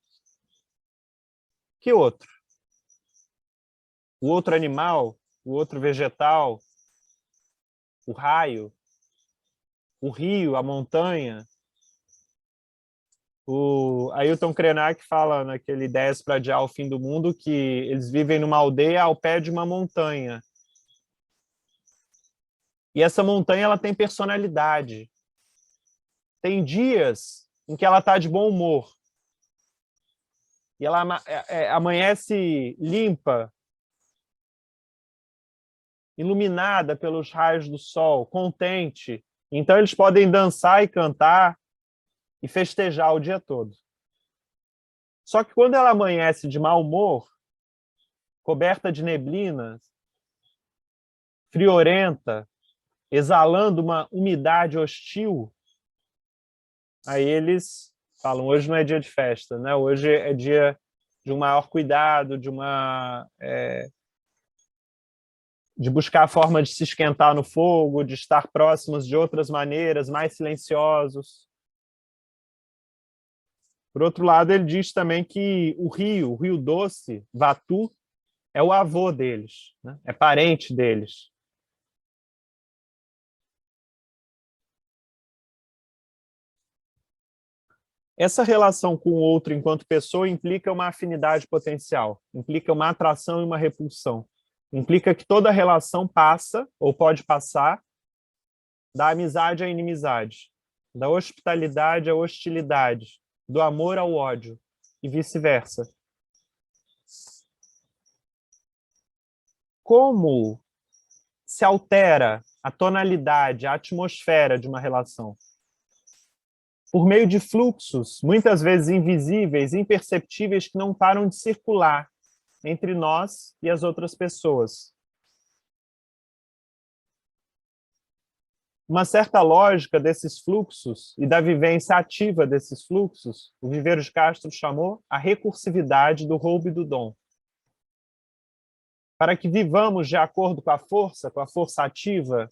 Speaker 1: Que outro? O outro animal, o outro vegetal, o raio, o rio, a montanha. O Ailton Krenak fala naquele Ideias para Adiar o Fim do Mundo que eles vivem numa aldeia ao pé de uma montanha. E essa montanha ela tem personalidade. Tem dias em que ela está de bom humor. E ela amanhece limpa, iluminada pelos raios do sol, contente. Então eles podem dançar e cantar e festejar o dia todo. Só que quando ela amanhece de mau humor, coberta de neblina, friorenta, exalando uma umidade hostil, aí eles falam, hoje não é dia de festa, né? Hoje é dia de um maior cuidado, de buscar a forma de se esquentar no fogo, de estar próximos de outras maneiras, mais silenciosos. Por outro lado, ele diz também que o Rio Doce, Vatu, é o avô deles, né? É parente deles. Essa relação com o outro enquanto pessoa implica uma afinidade potencial, implica uma atração e uma repulsão. Implica que toda relação passa, ou pode passar, da amizade à inimizade, da hospitalidade à hostilidade, do amor ao ódio, e vice-versa. Como se altera a tonalidade, a atmosfera de uma relação? Por meio de fluxos, muitas vezes invisíveis, imperceptíveis, que não param de circular entre nós e as outras pessoas. Uma certa lógica desses fluxos e da vivência ativa desses fluxos, o Viveiros Castro chamou a recursividade do roubo e do dom. Para que vivamos de acordo com a força ativa,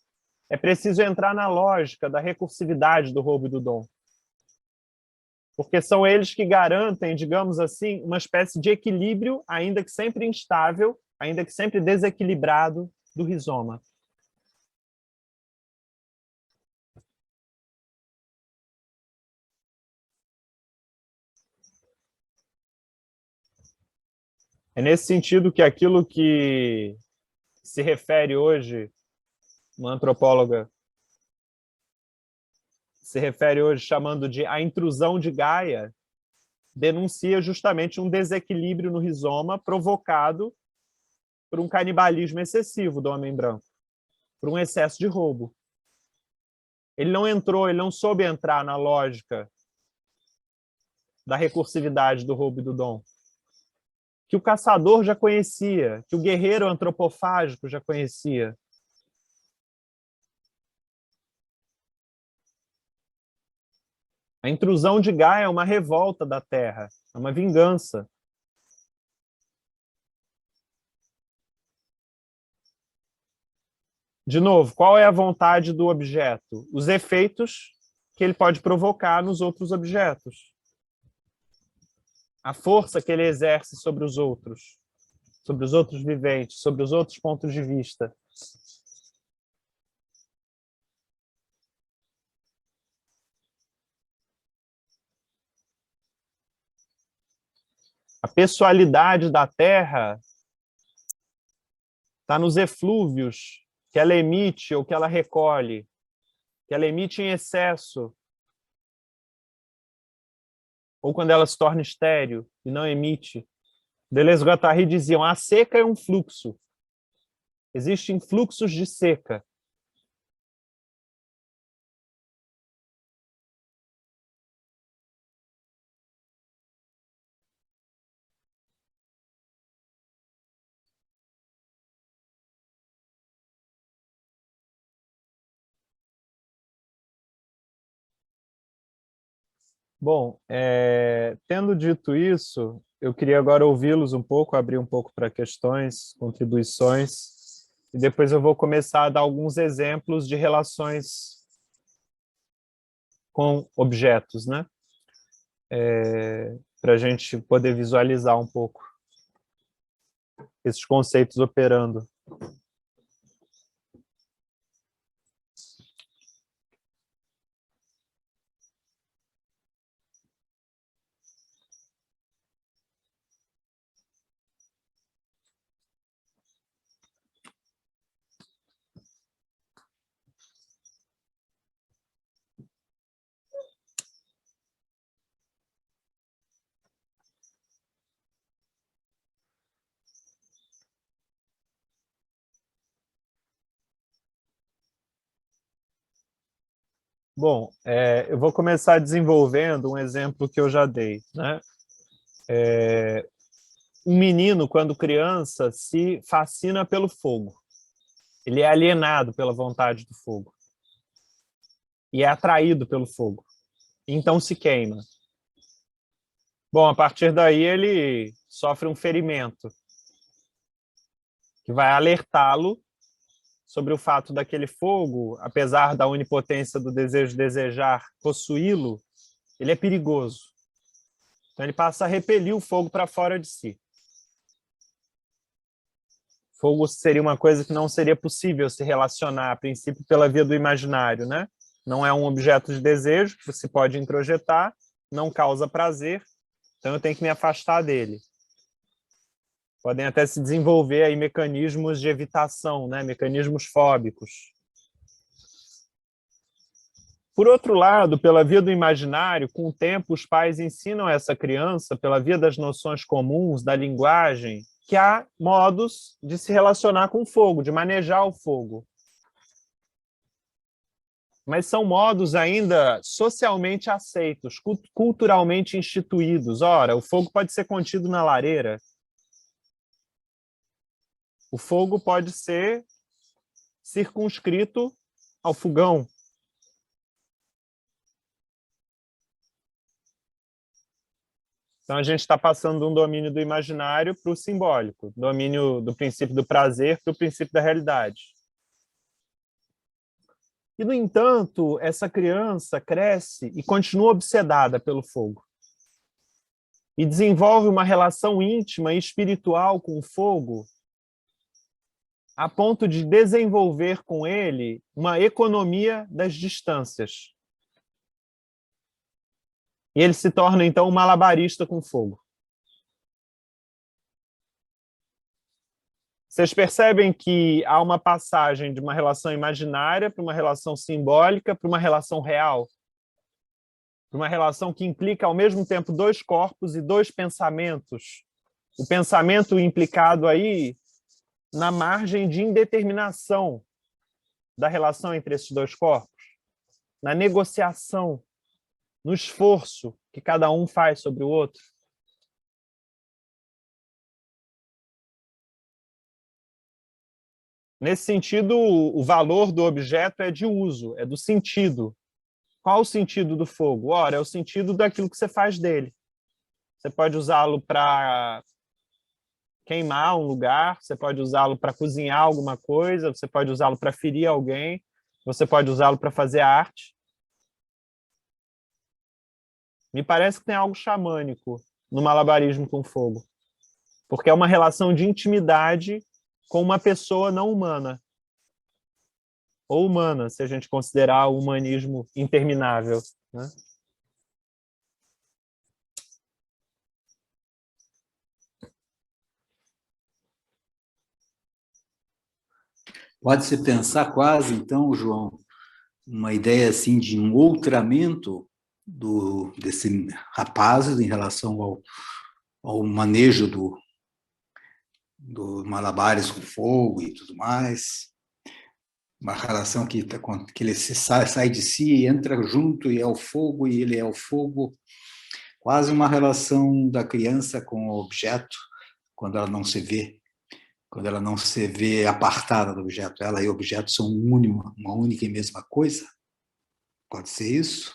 Speaker 1: é preciso entrar na lógica da recursividade do roubo e do dom. Porque são eles que garantem, digamos assim, uma espécie de equilíbrio, ainda que sempre instável, ainda que sempre desequilibrado, do rizoma. É nesse sentido que aquilo que se refere hoje, uma antropóloga se refere hoje chamando de a intrusão de Gaia, denuncia justamente um desequilíbrio no rizoma provocado por um canibalismo excessivo do homem branco, por um excesso de roubo. Ele não soube entrar na lógica da recursividade do roubo e do dom, que o caçador já conhecia, que o guerreiro antropofágico já conhecia. A intrusão de Gaia é uma revolta da Terra, é uma vingança. De novo, qual é a vontade do objeto? Os efeitos que ele pode provocar nos outros objetos. A força que ele exerce sobre os outros viventes, sobre os outros pontos de vista. A pessoalidade da Terra está nos eflúvios que ela emite ou que ela recolhe, que ela emite em excesso, ou quando ela se torna estéril e não emite. Deleuze e Guattari diziam, a seca é um fluxo. Existem fluxos de seca. Bom, tendo dito isso, eu queria agora ouvi-los um pouco, abrir um pouco para questões, contribuições, e depois eu vou começar a dar alguns exemplos de relações com objetos, né? Para a gente poder visualizar um pouco esses conceitos operando. Bom, eu vou começar desenvolvendo um exemplo que eu já dei, né? Um menino, quando criança, se fascina pelo fogo. Ele é alienado pela vontade do fogo. E é atraído pelo fogo. Então se queima. Bom, a partir daí ele sofre um ferimento que vai alertá-lo sobre o fato daquele fogo, apesar da onipotência do desejo de desejar possuí-lo, ele é perigoso. Então ele passa a repelir o fogo para fora de si. Fogo seria uma coisa que não seria possível se relacionar, a princípio, pela via do imaginário, né? Não é um objeto de desejo que se pode introjetar, não causa prazer, então eu tenho que me afastar dele. Podem até se desenvolver aí mecanismos de evitação, né? Mecanismos fóbicos. Por outro lado, pela via do imaginário, com o tempo os pais ensinam a essa criança, pela via das noções comuns, da linguagem, que há modos de se relacionar com o fogo, de manejar o fogo. Mas são modos ainda socialmente aceitos, culturalmente instituídos. Ora, o fogo pode ser contido na lareira. O fogo pode ser circunscrito ao fogão. Então, a gente está passando de um domínio do imaginário para o simbólico, domínio do princípio do prazer para o princípio da realidade. E, no entanto, essa criança cresce e continua obsedada pelo fogo. E desenvolve uma relação íntima e espiritual com o fogo, a ponto de desenvolver com ele uma economia das distâncias. E ele se torna, então, um malabarista com fogo. Vocês percebem que há uma passagem de uma relação imaginária para uma relação simbólica, para uma relação real? Para uma relação que implica, ao mesmo tempo, dois corpos e dois pensamentos. O pensamento implicado aí na margem de indeterminação da relação entre esses dois corpos, na negociação, no esforço que cada um faz sobre o outro. Nesse sentido, o valor do objeto é de uso, é do sentido. Qual o sentido do fogo? Ora, é o sentido daquilo que você faz dele. Você pode usá-lo para queimar um lugar, você pode usá-lo para cozinhar alguma coisa, você pode usá-lo para ferir alguém, você pode usá-lo para fazer arte. Me parece que tem algo xamânico no malabarismo com fogo, porque é uma relação de intimidade com uma pessoa não humana, ou humana, se a gente considerar o humanismo interminável, né?
Speaker 3: Pode-se pensar quase, então, João, uma ideia assim de um outramento desse rapaz em relação ao manejo do malabares com fogo e tudo mais. Uma relação que ele sai de si e entra junto e é o fogo, e ele é o fogo. Quase uma relação da criança com o objeto, quando ela não se vê. Quando ela não se vê apartada do objeto. Ela e o objeto são uma única e mesma coisa. Pode ser isso?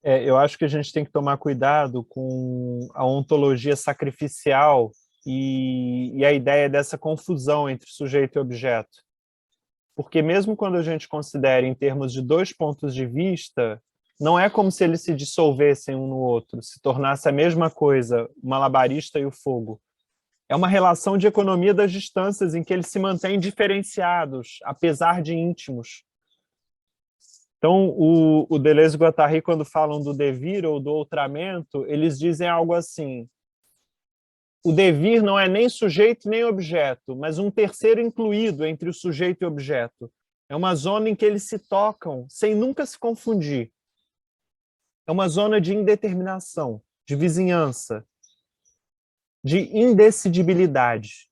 Speaker 1: Eu acho que a gente tem que tomar cuidado com a ontologia sacrificial e a ideia dessa confusão entre sujeito e objeto. Porque mesmo quando a gente considera em termos de dois pontos de vista, não é como se eles se dissolvessem um no outro, se tornasse a mesma coisa, o malabarista e o fogo. É uma relação de economia das distâncias em que eles se mantêm diferenciados, apesar de íntimos. Então, o Deleuze e Guattari, quando falam do devir ou do outramento, eles dizem algo assim: o devir não é nem sujeito nem objeto, mas um terceiro incluído entre o sujeito e o objeto. É uma zona em que eles se tocam sem nunca se confundir. É uma zona de indeterminação, de vizinhança, de indecidibilidade.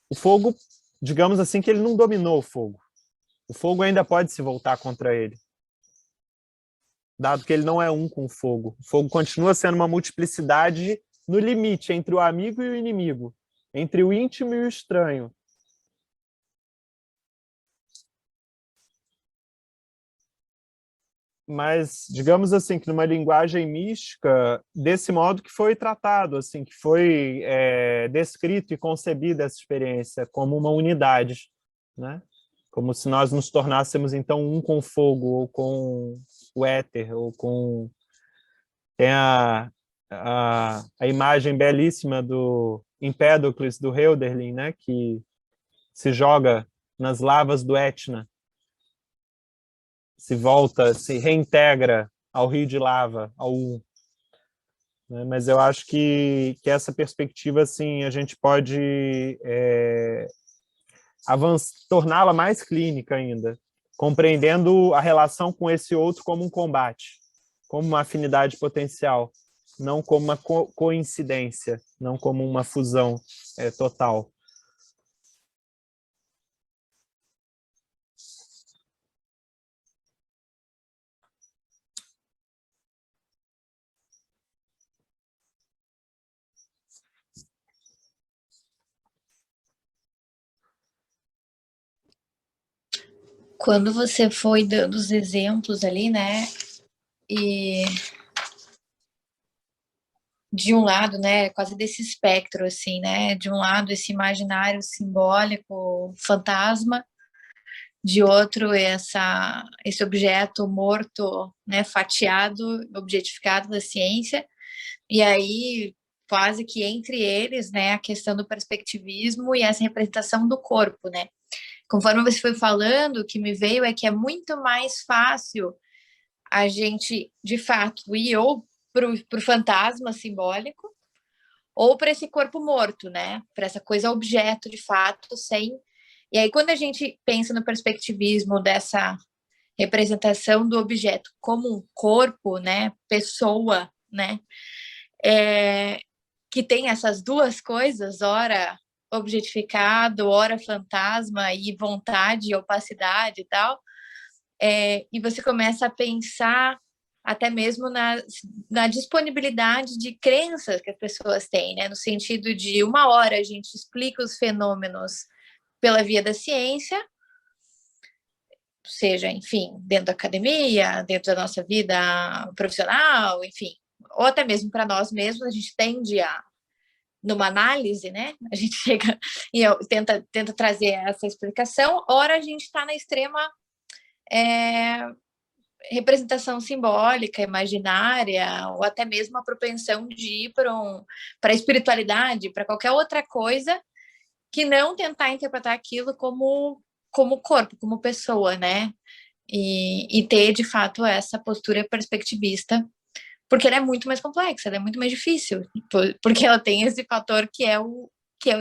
Speaker 1: O fogo, digamos assim, que ele não dominou o fogo. O fogo ainda pode se voltar contra ele, dado que ele não é um com o fogo. O fogo continua sendo uma multiplicidade no limite entre o amigo e o inimigo, entre o íntimo e o estranho. Mas, digamos assim, que numa linguagem mística, desse modo que foi tratado, assim, que foi descrito e concebida essa experiência como uma unidade, né? Como se nós nos tornássemos, então, um com o fogo, ou com o éter, ou com... Tem a imagem belíssima do Empédocles, do Hölderlin, né? Que se joga nas lavas do Etna, se volta, se reintegra ao rio de lava, ao um. Mas eu acho que essa perspectiva, assim, a gente pode torná-la mais clínica ainda, compreendendo a relação com esse outro como um combate, como uma afinidade potencial, não como uma coincidência, não como uma fusão total.
Speaker 4: Quando você foi dando os exemplos ali, né, e de um lado, né, quase desse espectro, assim, né, de um lado esse imaginário simbólico, fantasma, de outro esse objeto morto, né, fatiado, objetificado da ciência, e aí quase que entre eles, né, a questão do perspectivismo e essa representação do corpo, né. Conforme você foi falando, o que me veio é que é muito mais fácil a gente, de fato, ir ou para o fantasma simbólico, ou para esse corpo morto, né? Para essa coisa objeto, de fato, sem... E aí, quando a gente pensa no perspectivismo dessa representação do objeto como um corpo, né? Pessoa, né? Que tem essas duas coisas, ora objetificado, ora fantasma, e vontade, e opacidade e tal, e você começa a pensar até mesmo na disponibilidade de crenças que as pessoas têm, né? No sentido de uma hora a gente explica os fenômenos pela via da ciência, seja, enfim, dentro da academia, dentro da nossa vida profissional, enfim, ou até mesmo para nós mesmos, a gente tende a, numa análise, né? A gente chega e tenta trazer essa explicação, ora a gente está na extrema representação simbólica, imaginária, ou até mesmo a propensão de ir para a espiritualidade, para qualquer outra coisa, que não tentar interpretar aquilo como corpo, como pessoa, né? E ter, de fato, essa postura perspectivista, porque ela é muito mais complexa, ela é muito mais difícil, porque ela tem esse fator que é o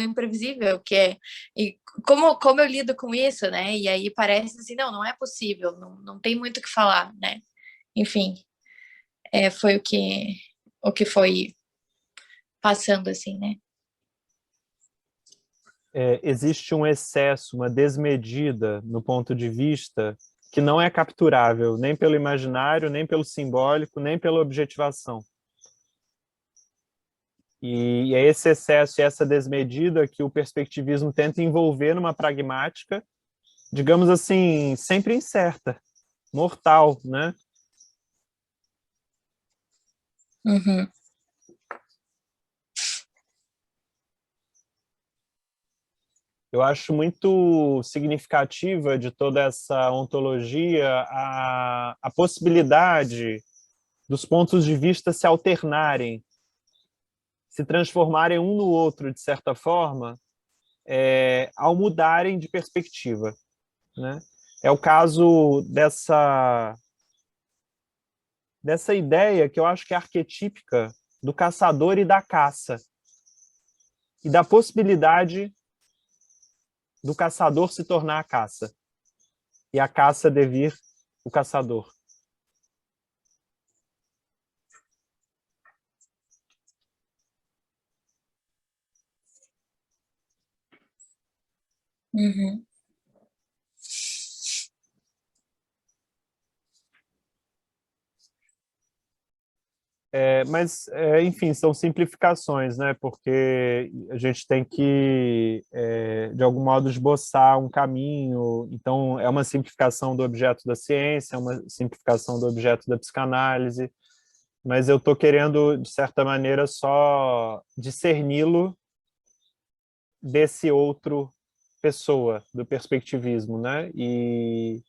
Speaker 4: imprevisível, que é... E como eu lido com isso, né? E aí parece assim, não é possível, não tem muito o que falar, né? Enfim, foi o que foi passando, assim, né?
Speaker 1: Existe um excesso, uma desmedida no ponto de vista que não é capturável nem pelo imaginário, nem pelo simbólico, nem pela objetivação. E é esse excesso e essa desmedida que o perspectivismo tenta envolver numa pragmática, digamos assim, sempre incerta, mortal, né?
Speaker 4: Uhum.
Speaker 1: Eu acho muito significativa de toda essa ontologia a possibilidade dos pontos de vista se alternarem, se transformarem um no outro, de certa forma, ao mudarem de perspectiva, né? É o caso dessa ideia que eu acho que é arquetípica do caçador e da caça, e da possibilidade do caçador se tornar a caça, e a caça devir o caçador.
Speaker 4: Uhum.
Speaker 1: Mas, enfim, são simplificações, né? Porque a gente tem que, de algum modo, esboçar um caminho. Então, é uma simplificação do objeto da ciência, é uma simplificação do objeto da psicanálise, mas eu estou querendo, de certa maneira, só discerni-lo desse outro pessoa, do perspectivismo, né? E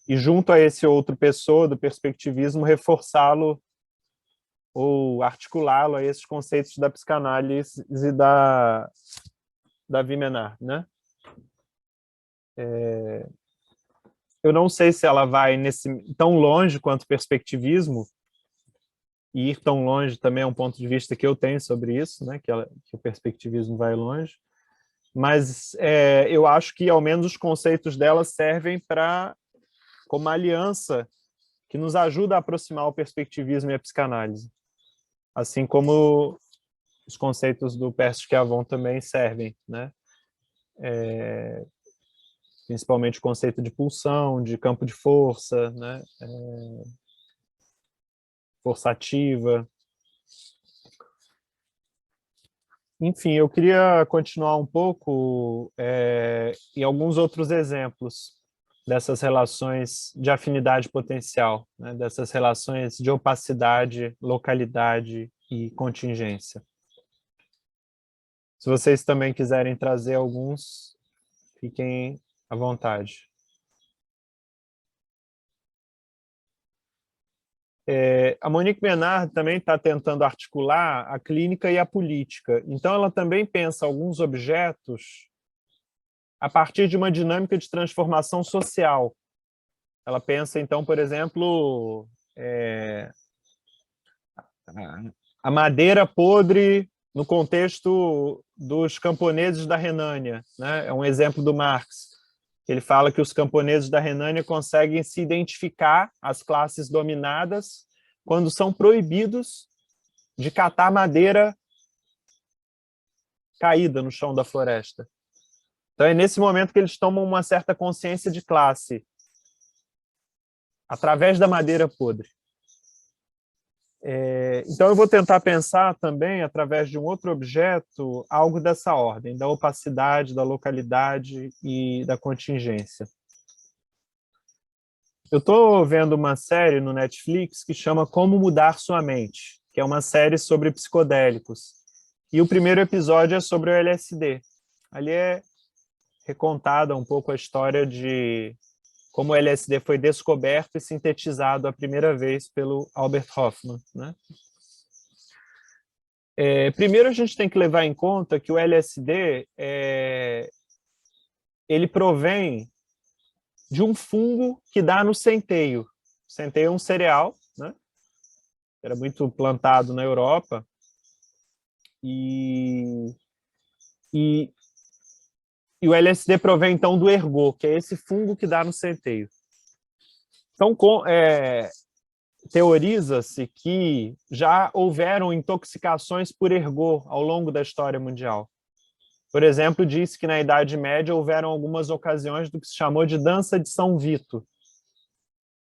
Speaker 1: junto a esse outro pessoa do perspectivismo, reforçá-lo ou articulá-lo a esses conceitos da psicanálise e da Vimenar, né? Eu não sei se ela vai tão longe quanto o perspectivismo, e ir tão longe também é um ponto de vista que eu tenho sobre isso, né? Que o perspectivismo vai longe, mas eu acho que, ao menos, os conceitos dela servem como uma aliança que nos ajuda a aproximar o perspectivismo e a psicanálise, assim como os conceitos do Persky-Avon também servem, né? Principalmente o conceito de pulsão, de campo de força, né? Força ativa. Enfim, eu queria continuar um pouco em alguns outros exemplos. dessas relações de afinidade potencial, né? Dessas relações de opacidade, localidade e contingência. Se vocês também quiserem trazer alguns, fiquem à vontade. A Monique Ménard também está tentando articular a clínica e a política. Então, ela também pensa alguns objetos a partir de uma dinâmica de transformação social. Ela pensa, então, por exemplo, a madeira podre no contexto dos camponeses da Renânia, né? É um exemplo do Marx. Ele fala que os camponeses da Renânia conseguem se identificar às classes dominadas quando são proibidos de catar madeira caída no chão da floresta. Então é nesse momento que eles tomam uma certa consciência de classe, através da madeira podre. Então eu vou tentar pensar também, através de um outro objeto, algo dessa ordem, da opacidade, da localidade e da contingência. Eu estou vendo uma série no Netflix que chama Como Mudar Sua Mente, que é uma série sobre psicodélicos. E o primeiro episódio é sobre o LSD. Ali é recontada um pouco a história de como o LSD foi descoberto e sintetizado a primeira vez pelo Albert Hofmann, né? Primeiro, a gente tem que levar em conta que o LSD ele provém de um fungo que dá no centeio. O centeio é um cereal, né? Era muito plantado na Europa. E o LSD provém, então, do ergot, que é esse fungo que dá no centeio. Então, teoriza-se que já houveram intoxicações por ergot ao longo da história mundial. Por exemplo, diz que na Idade Média houveram algumas ocasiões do que se chamou de dança de São Vito,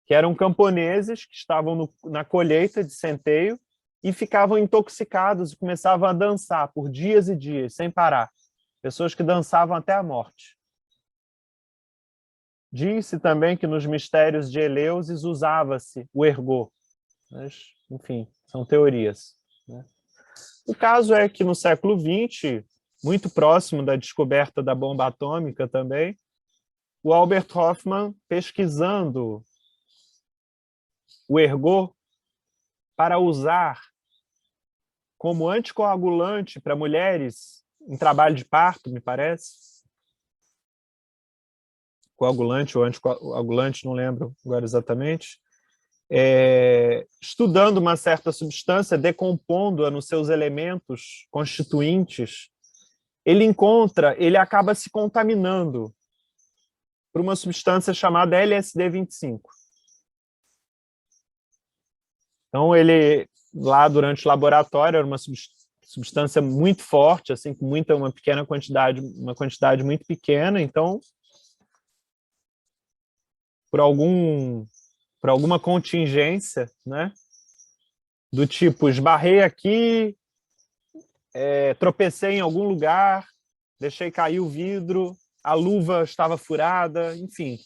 Speaker 1: que eram camponeses que estavam na colheita de centeio e ficavam intoxicados e começavam a dançar por dias e dias, sem parar. Pessoas que dançavam até a morte. Diz-se também que nos mistérios de Eleusis usava-se o ergot. Mas, enfim, são teorias, né? O caso é que no século XX, muito próximo da descoberta da bomba atômica também, o Albert Hofmann, pesquisando o ergot para usar como anticoagulante para mulheres em trabalho de parto, me parece, coagulante ou anticoagulante, não lembro agora exatamente, estudando uma certa substância, decompondo-a nos seus elementos constituintes, ele acaba se contaminando por uma substância chamada LSD-25. Então, ele, lá durante o laboratório, era uma substância muito forte, assim, com uma pequena quantidade, uma quantidade muito pequena, então, por alguma contingência, né, do tipo, esbarrei aqui, tropecei em algum lugar, deixei cair o vidro, a luva estava furada, enfim,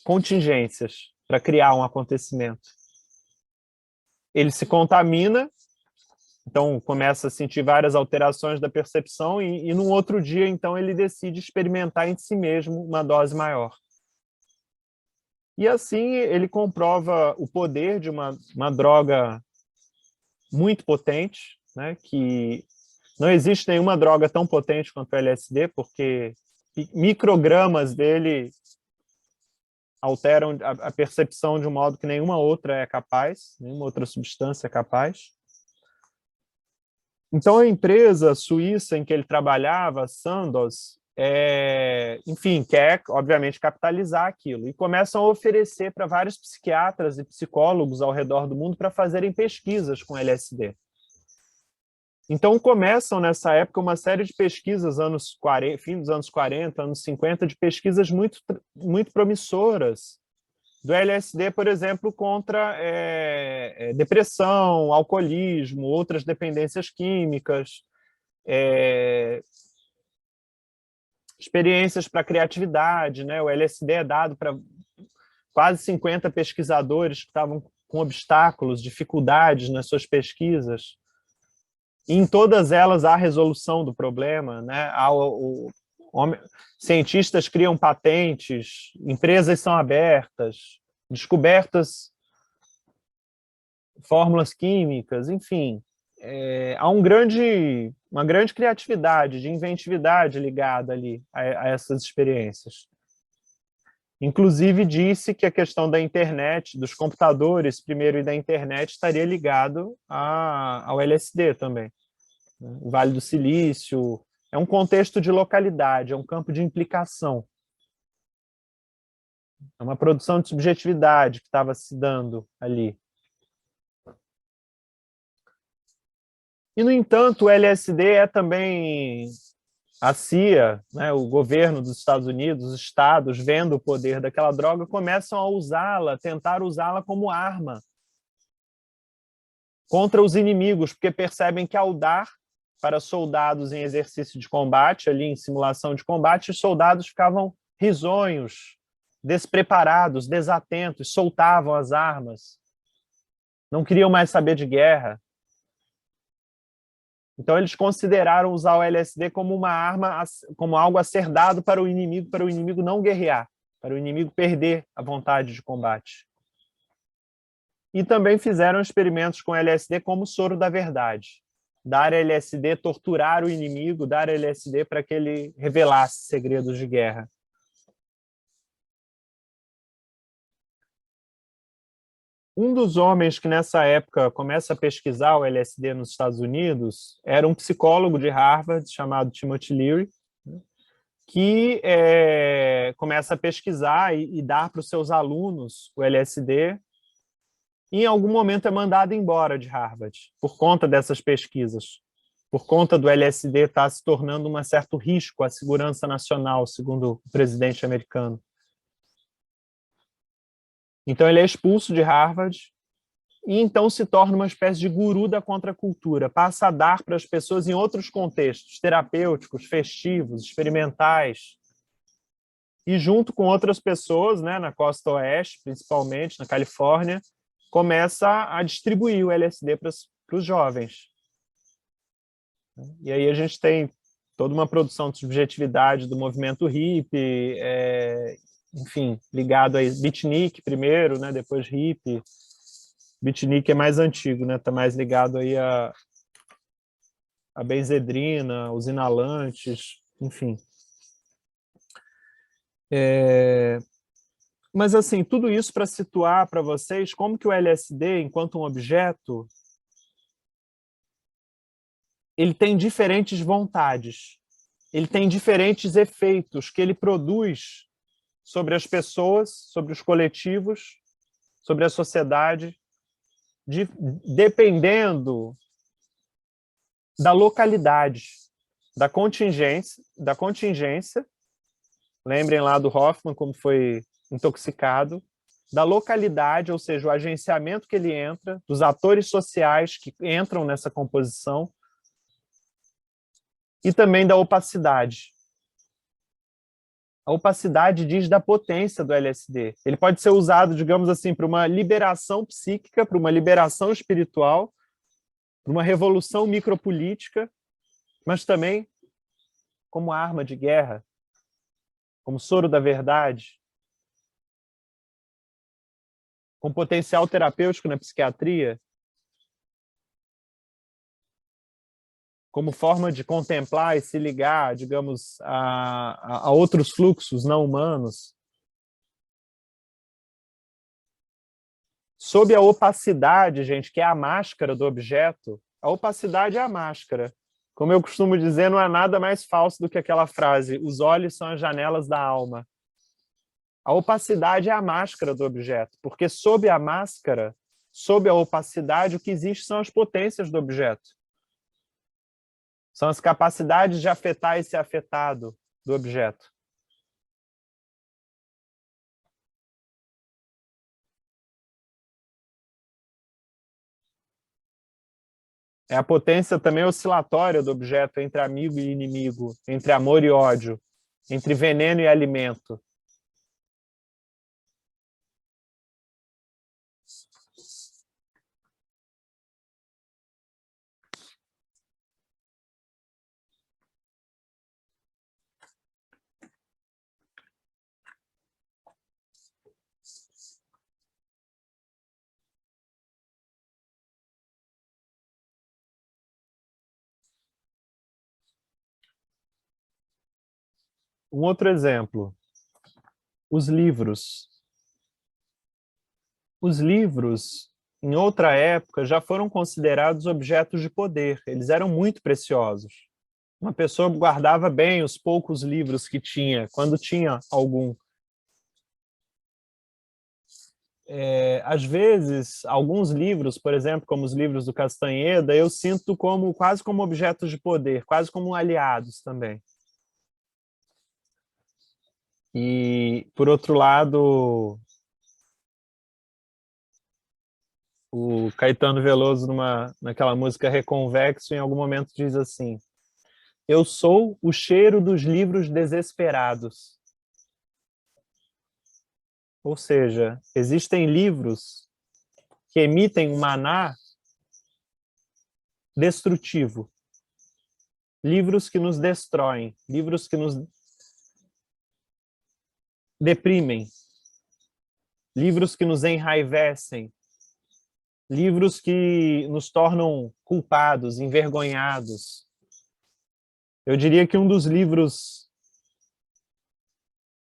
Speaker 1: contingências para criar um acontecimento. Ele se contamina, então começa a sentir várias alterações da percepção e num outro dia, então, ele decide experimentar em si mesmo uma dose maior. E assim ele comprova o poder de uma droga muito potente, né, que não existe nenhuma droga tão potente quanto o LSD, porque microgramas dele alteram a percepção de um modo que nenhuma outra é capaz, nenhuma outra substância é capaz. Então, a empresa suíça em que ele trabalhava, Sandoz, enfim, quer, obviamente, capitalizar aquilo. E começam a oferecer para vários psiquiatras e psicólogos ao redor do mundo para fazerem pesquisas com LSD. Então, começam, nessa época, uma série de pesquisas, fim dos anos 40, anos 50, de pesquisas muito, muito promissoras do LSD, por exemplo, contra depressão, alcoolismo, outras dependências químicas. experiências para criatividade, né? O LSD é dado para quase 50 pesquisadores que estavam com obstáculos, dificuldades nas suas pesquisas. E em todas elas há resolução do problema, né? Cientistas criam patentes, empresas são abertas, descobertas, fórmulas químicas, enfim. Há uma grande criatividade, de inventividade ligada ali a essas experiências. Inclusive disse que a questão da internet, dos computadores primeiro e da internet, estaria ligado ao LSD também. O Vale do Silício é um contexto de localidade, é um campo de implicação. É uma produção de subjetividade que estava se dando ali. E, no entanto, o LSD é também a CIA, né, o governo dos Estados Unidos, os estados, vendo o poder daquela droga, começam a usá-la, tentar usá-la como arma contra os inimigos, porque percebem que ao dar para soldados em exercício de combate, ali em simulação de combate, os soldados ficavam risonhos, despreparados, desatentos, soltavam as armas, não queriam mais saber de guerra. Então eles consideraram usar o LSD como uma arma, como algo a ser dado para o inimigo não guerrear, para o inimigo perder a vontade de combate. E também fizeram experimentos com LSD como soro da verdade. Dar LSD, torturar o inimigo, dar LSD para que ele revelasse segredos de guerra. Um dos homens que nessa época começa a pesquisar o LSD nos Estados Unidos era um psicólogo de Harvard chamado Timothy Leary, que começa a pesquisar e dar para os seus alunos o LSD, e em algum momento é mandado embora de Harvard por conta dessas pesquisas, por conta do LSD estar se tornando um certo risco à segurança nacional, segundo o presidente americano. Então ele é expulso de Harvard e então se torna uma espécie de guru da contracultura, passa a dar para as pessoas em outros contextos, terapêuticos, festivos, experimentais, e junto com outras pessoas, né, na costa oeste, principalmente, na Califórnia, começa a distribuir o LSD para os jovens. E aí a gente tem toda uma produção de subjetividade do movimento hippie, enfim, ligado a beatnik primeiro, né, depois hippie. Beatnik é mais antigo, né, tá mais ligado aí a benzedrina, os inalantes, enfim. Mas assim, tudo isso para situar para vocês como que o LSD, enquanto um objeto, ele tem diferentes vontades, ele tem diferentes efeitos que ele produz sobre as pessoas, sobre os coletivos, sobre a sociedade, dependendo da localidade, da contingência. Lembrem lá do Hoffman, como foi intoxicado, da localidade, ou seja, o agenciamento que ele entra, dos atores sociais que entram nessa composição, e também da opacidade. A opacidade diz da potência do LSD. Ele pode ser usado, digamos assim, para uma liberação psíquica, para uma liberação espiritual, para uma revolução micropolítica, mas também como arma de guerra, como soro da verdade, com potencial terapêutico na psiquiatria, como forma de contemplar e se ligar, digamos, a outros fluxos não humanos. Sob a opacidade, gente, que é a máscara do objeto, a opacidade é a máscara. Como eu costumo dizer, não há nada mais falso do que aquela frase: os olhos são as janelas da alma. A opacidade é a máscara do objeto, porque sob a máscara, sob a opacidade, o que existe são as potências do objeto. São as capacidades de afetar e ser afetado do objeto. É a potência também oscilatória do objeto entre amigo e inimigo, entre amor e ódio, entre veneno e alimento. Um outro exemplo, os livros. Os livros, em outra época, já foram considerados objetos de poder. Eles eram muito preciosos. Uma pessoa guardava bem os poucos livros que tinha, quando tinha algum. Às vezes, alguns livros, por exemplo, como os livros do Castanheda, eu sinto quase como objetos de poder, quase como aliados também. E, por outro lado, o Caetano Veloso, naquela música Reconvexo, em algum momento diz assim: eu sou o cheiro dos livros desesperados. Ou seja, existem livros que emitem um maná destrutivo. Livros que nos destroem, livros que nos deprimem, livros que nos enraivecem, livros que nos tornam culpados, envergonhados. Eu diria que um dos livros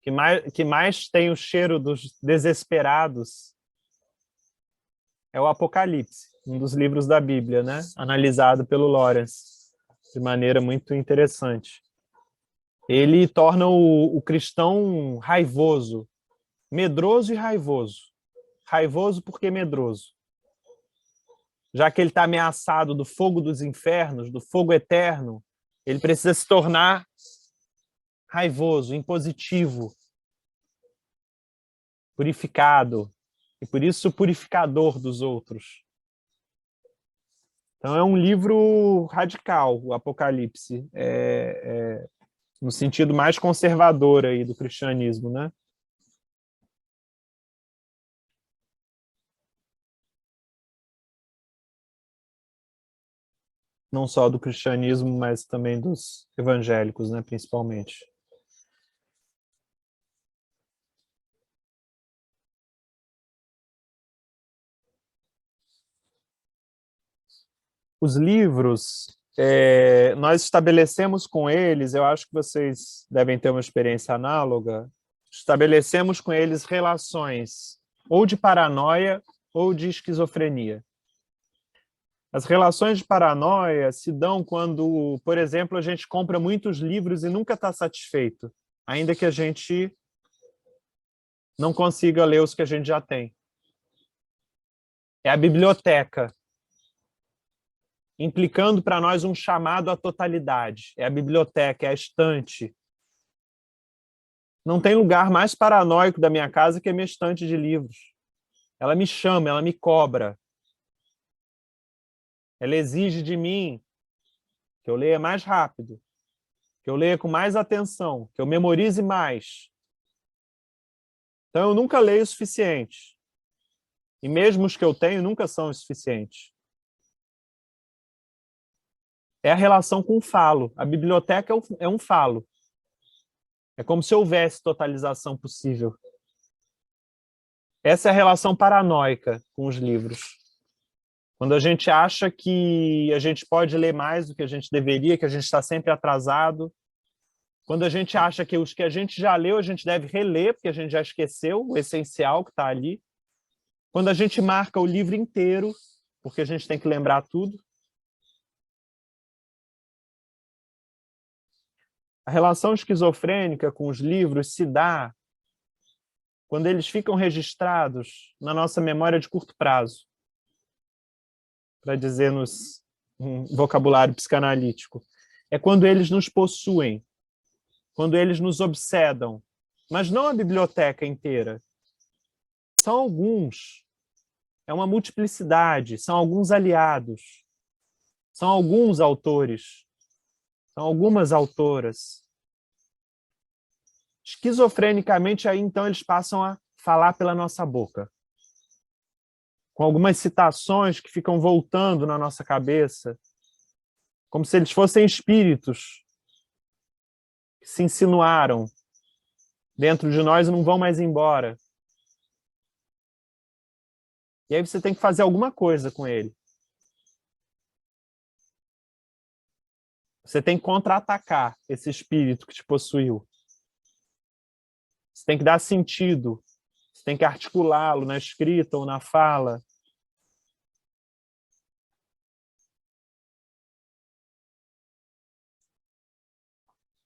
Speaker 1: que mais tem o cheiro dos desesperados é o Apocalipse, um dos livros da Bíblia, né? Analisado pelo Lawrence, de maneira muito interessante. Ele torna o cristão raivoso, medroso e raivoso. Raivoso porque medroso. Já que ele está ameaçado do fogo dos infernos, do fogo eterno, ele precisa se tornar raivoso, impositivo, purificado, e por isso purificador dos outros. Então é um livro radical, o Apocalipse, no sentido mais conservador aí do cristianismo, né? Não só do cristianismo, mas também dos evangélicos, né, principalmente. Os livros, nós estabelecemos com eles, eu acho que vocês devem ter uma experiência análoga, estabelecemos com eles relações ou de paranoia ou de esquizofrenia. As relações de paranoia se dão quando, por exemplo, a gente compra muitos livros e nunca está satisfeito, ainda que a gente não consiga ler os que a gente já tem. É a biblioteca, implicando para nós um chamado à totalidade. É a biblioteca, é a estante. Não tem lugar mais paranoico da minha casa que a minha estante de livros. Ela me chama, ela me cobra. Ela exige de mim que eu leia mais rápido, que eu leia com mais atenção, que eu memorize mais. Então, eu nunca leio o suficiente. E mesmo os que eu tenho nunca são o suficiente. É a relação com o falo. A biblioteca é um falo. É como se houvesse totalização possível. Essa é a relação paranoica com os livros. Quando a gente acha que a gente pode ler mais do que a gente deveria, que a gente está sempre atrasado. Quando a gente acha que os que a gente já leu, a gente deve reler, porque a gente já esqueceu o essencial que está ali. Quando a gente marca o livro inteiro, porque a gente tem que lembrar tudo. A relação esquizofrênica com os livros se dá quando eles ficam registrados na nossa memória de curto prazo, para dizer-nos um vocabulário psicanalítico. É quando eles nos possuem, quando eles nos obsedam, mas não a biblioteca inteira. São alguns, é uma multiplicidade, são alguns aliados, são alguns autores, são algumas autoras. Esquizofrenicamente, aí então eles passam a falar pela nossa boca, com algumas citações que ficam voltando na nossa cabeça, como se eles fossem espíritos que se insinuaram dentro de nós e não vão mais embora. E aí você tem que fazer alguma coisa com ele. Você tem que contra-atacar esse espírito que te possuiu. Você tem que dar sentido. Você tem que articulá-lo na escrita ou na fala.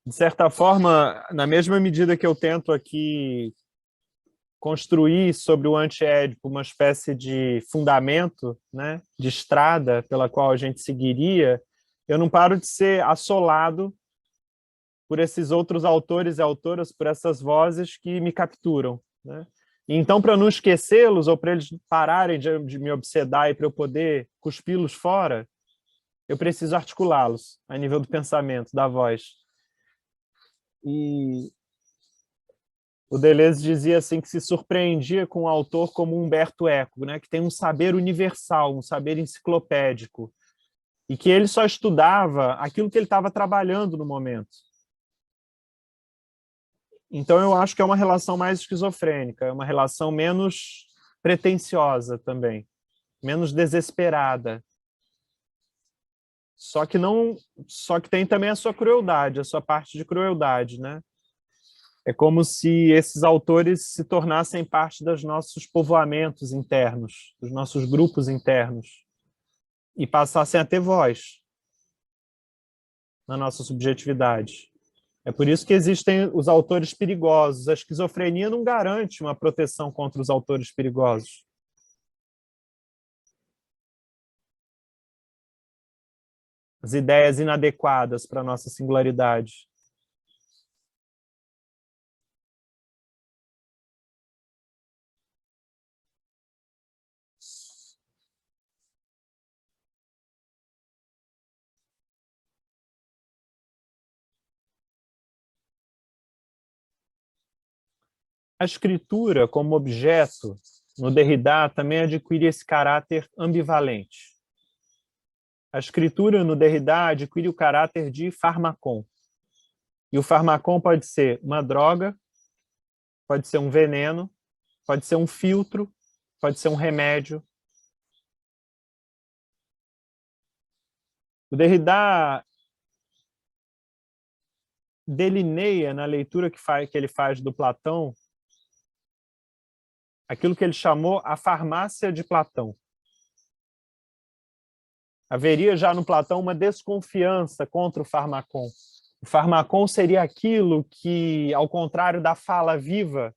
Speaker 1: De certa forma, na mesma medida que eu tento aqui construir sobre o antiédipo uma espécie de fundamento, né, de estrada pela qual a gente seguiria, eu não paro de ser assolado por esses outros autores e autoras, por essas vozes que me capturam, né? E então, para não esquecê-los, ou para eles pararem de me obsedar e para eu poder cuspi-los fora, eu preciso articulá-los a nível do pensamento, da voz. E o Deleuze dizia assim que se surpreendia com um autor como Humberto Eco, né, que tem um saber universal, um saber enciclopédico, e que ele só estudava aquilo que ele estava trabalhando no momento. Então eu acho que é uma relação mais esquizofrênica, é uma relação menos pretensiosa também, menos desesperada. Só que tem também a sua crueldade, a sua parte de crueldade, né? É como se esses autores se tornassem parte dos nossos povoamentos internos, dos nossos grupos internos, e passassem a ter voz na nossa subjetividade. É por isso que existem os autores perigosos. A esquizofrenia não garante uma proteção contra os autores perigosos. As ideias inadequadas para a nossa singularidade. A escritura, como objeto, no Derrida, também adquire esse caráter ambivalente. A escritura, no Derrida, adquire o caráter de farmacon. E o farmacon pode ser uma droga, pode ser um veneno, pode ser um filtro, pode ser um remédio. O Derrida delineia na leitura que ele faz do Platão aquilo que ele chamou a farmácia de Platão. Haveria já no Platão uma desconfiança contra o farmacon. O farmacon seria aquilo que, ao contrário da fala viva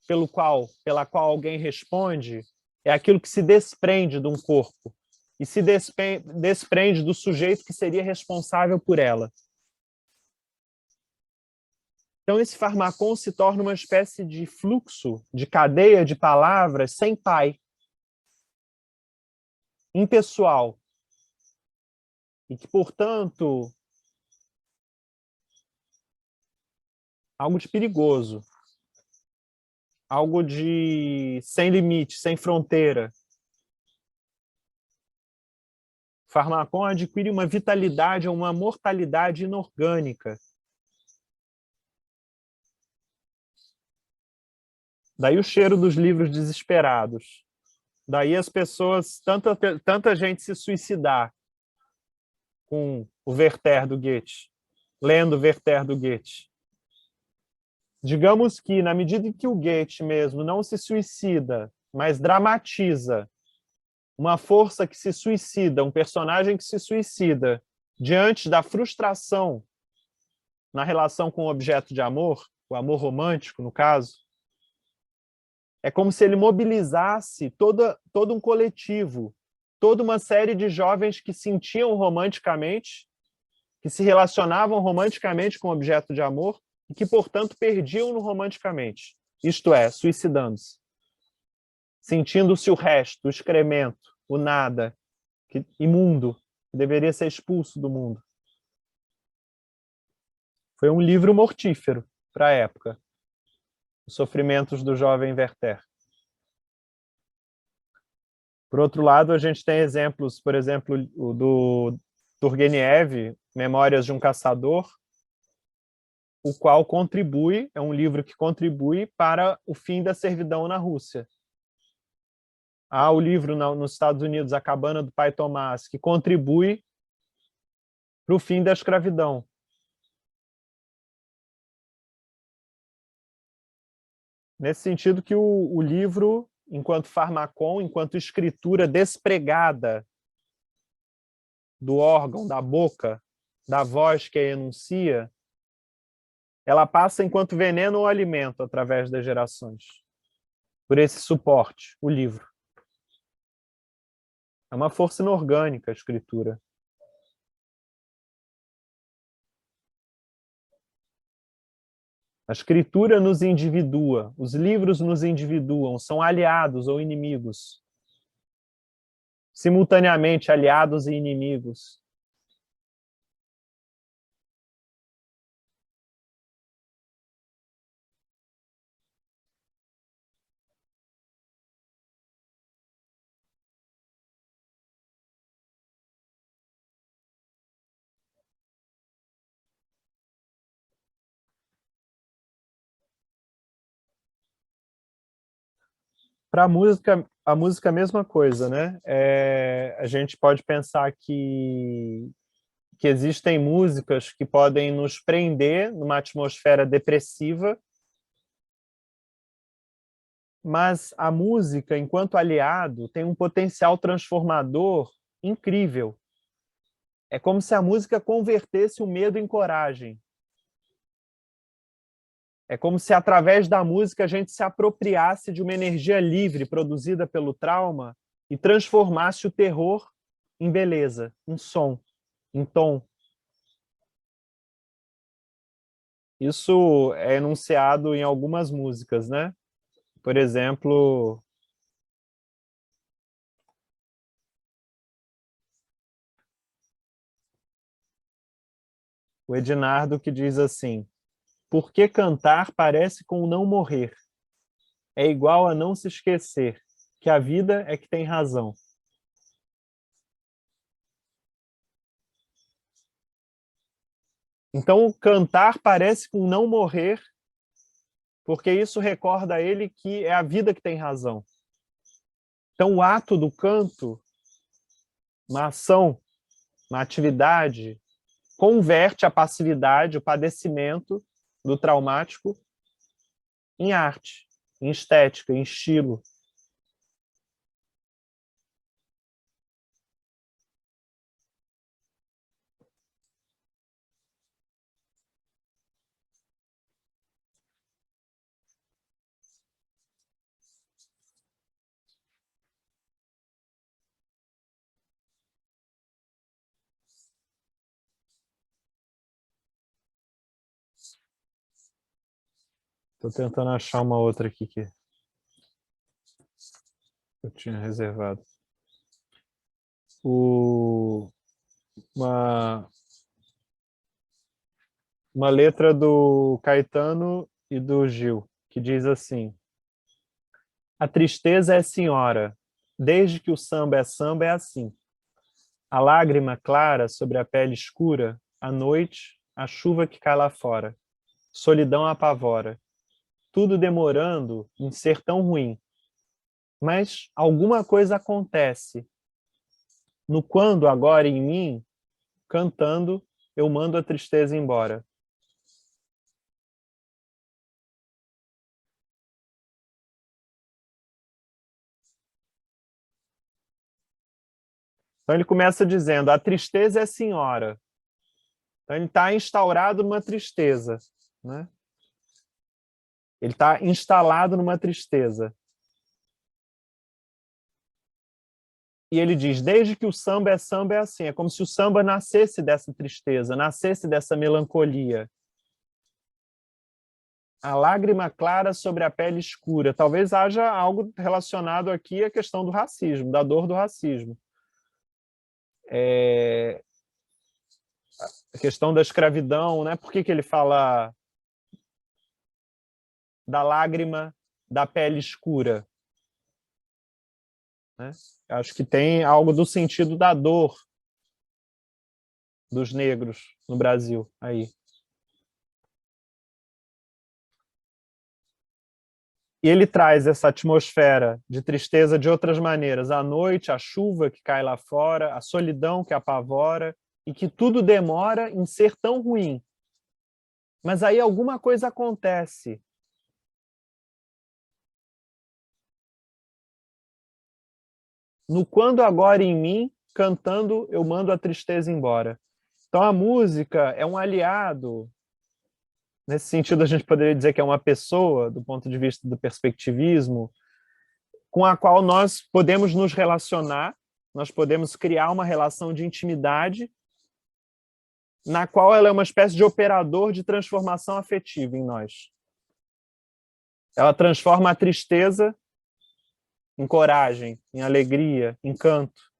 Speaker 1: pela qual alguém responde, é aquilo que se desprende de um corpo e se desprende do sujeito que seria responsável por ela. Então, esse farmacon se torna uma espécie de fluxo, de cadeia de palavras sem pai, impessoal, e que, portanto, algo de perigoso, algo de sem limite, sem fronteira. O farmacon adquire uma vitalidade ou uma mortalidade inorgânica. Daí o cheiro dos livros desesperados. Daí as pessoas, tanta gente se suicidar com o Werther do Goethe, lendo o Werther do Goethe. Digamos que, na medida em que o Goethe mesmo não se suicida, mas dramatiza uma força que se suicida, um personagem que se suicida, diante da frustração na relação com o objeto de amor, o amor romântico, no caso, é como se ele mobilizasse todo um coletivo, toda uma série de jovens que sentiam romanticamente, que se relacionavam romanticamente com o objeto de amor e que, portanto, perdiam no romanticamente, isto é, suicidando-se, sentindo-se o resto, o excremento, o nada, imundo, que deveria ser expulso do mundo. Foi um livro mortífero para a época. Os Sofrimentos do Jovem Werther. Por outro lado, a gente tem exemplos, por exemplo, o do Turgenev, Memórias de um Caçador, o qual contribui, é um livro que contribui para o fim da servidão na Rússia. Há o livro nos Estados Unidos, A Cabana do Pai Tomás, que contribui para o fim da escravidão. Nesse sentido que o livro, enquanto farmacon, enquanto escritura despregada do órgão, da boca, da voz que a enuncia, ela passa enquanto veneno ou alimento através das gerações, por esse suporte, o livro. É uma força inorgânica a escritura. A escritura nos individua, os livros nos individuam, são aliados ou inimigos. Simultaneamente, aliados e inimigos. Para a música é a mesma coisa, né? A gente pode pensar que existem músicas que podem nos prender numa atmosfera depressiva, mas a música, enquanto aliado, tem um potencial transformador incrível. É como se a música convertesse o medo em coragem. É como se, através da música, a gente se apropriasse de uma energia livre produzida pelo trauma e transformasse o terror em beleza, em som, em tom. Isso é enunciado em algumas músicas, né? Por exemplo, o Ednardo, que diz assim: por que cantar parece com não morrer? É igual a não se esquecer que a vida é que tem razão. Então, cantar parece com não morrer, porque isso recorda a ele que é a vida que tem razão. Então, o ato do canto, uma ação, uma atividade, converte a passividade, o padecimento do traumático em arte, em estética, em estilo. Estou tentando achar uma outra aqui que eu tinha reservado. Uma letra do Caetano e do Gil, que diz assim: a tristeza é senhora, desde que o samba é assim. A lágrima clara sobre a pele escura, à noite, a chuva que cai lá fora. Solidão apavora. Tudo demorando em ser tão ruim. Mas alguma coisa acontece. No quando agora em mim, cantando, eu mando a tristeza embora. Então ele começa dizendo: a tristeza é senhora. Então ele está instaurado numa tristeza, né? Ele está instalado numa tristeza. E ele diz: desde que o samba é assim. É como se o samba nascesse dessa tristeza, nascesse dessa melancolia. A lágrima clara sobre a pele escura. Talvez haja algo relacionado aqui à questão do racismo, da dor do racismo. A questão da escravidão, né? Por que ele fala da lágrima da pele escura, né? Acho que tem algo do sentido da dor dos negros no Brasil aí. E ele traz essa atmosfera de tristeza de outras maneiras. A noite, a chuva que cai lá fora, a solidão que apavora, e que tudo demora em ser tão ruim. Mas aí alguma coisa acontece. No quando, agora em mim, cantando, eu mando a tristeza embora. Então a música é um aliado. Nesse sentido, a gente poderia dizer que é uma pessoa, do ponto de vista do perspectivismo, com a qual nós podemos nos relacionar, nós podemos criar uma relação de intimidade, na qual ela é uma espécie de operador de transformação afetiva em nós. Ela transforma a tristeza em coragem, em alegria, em canto.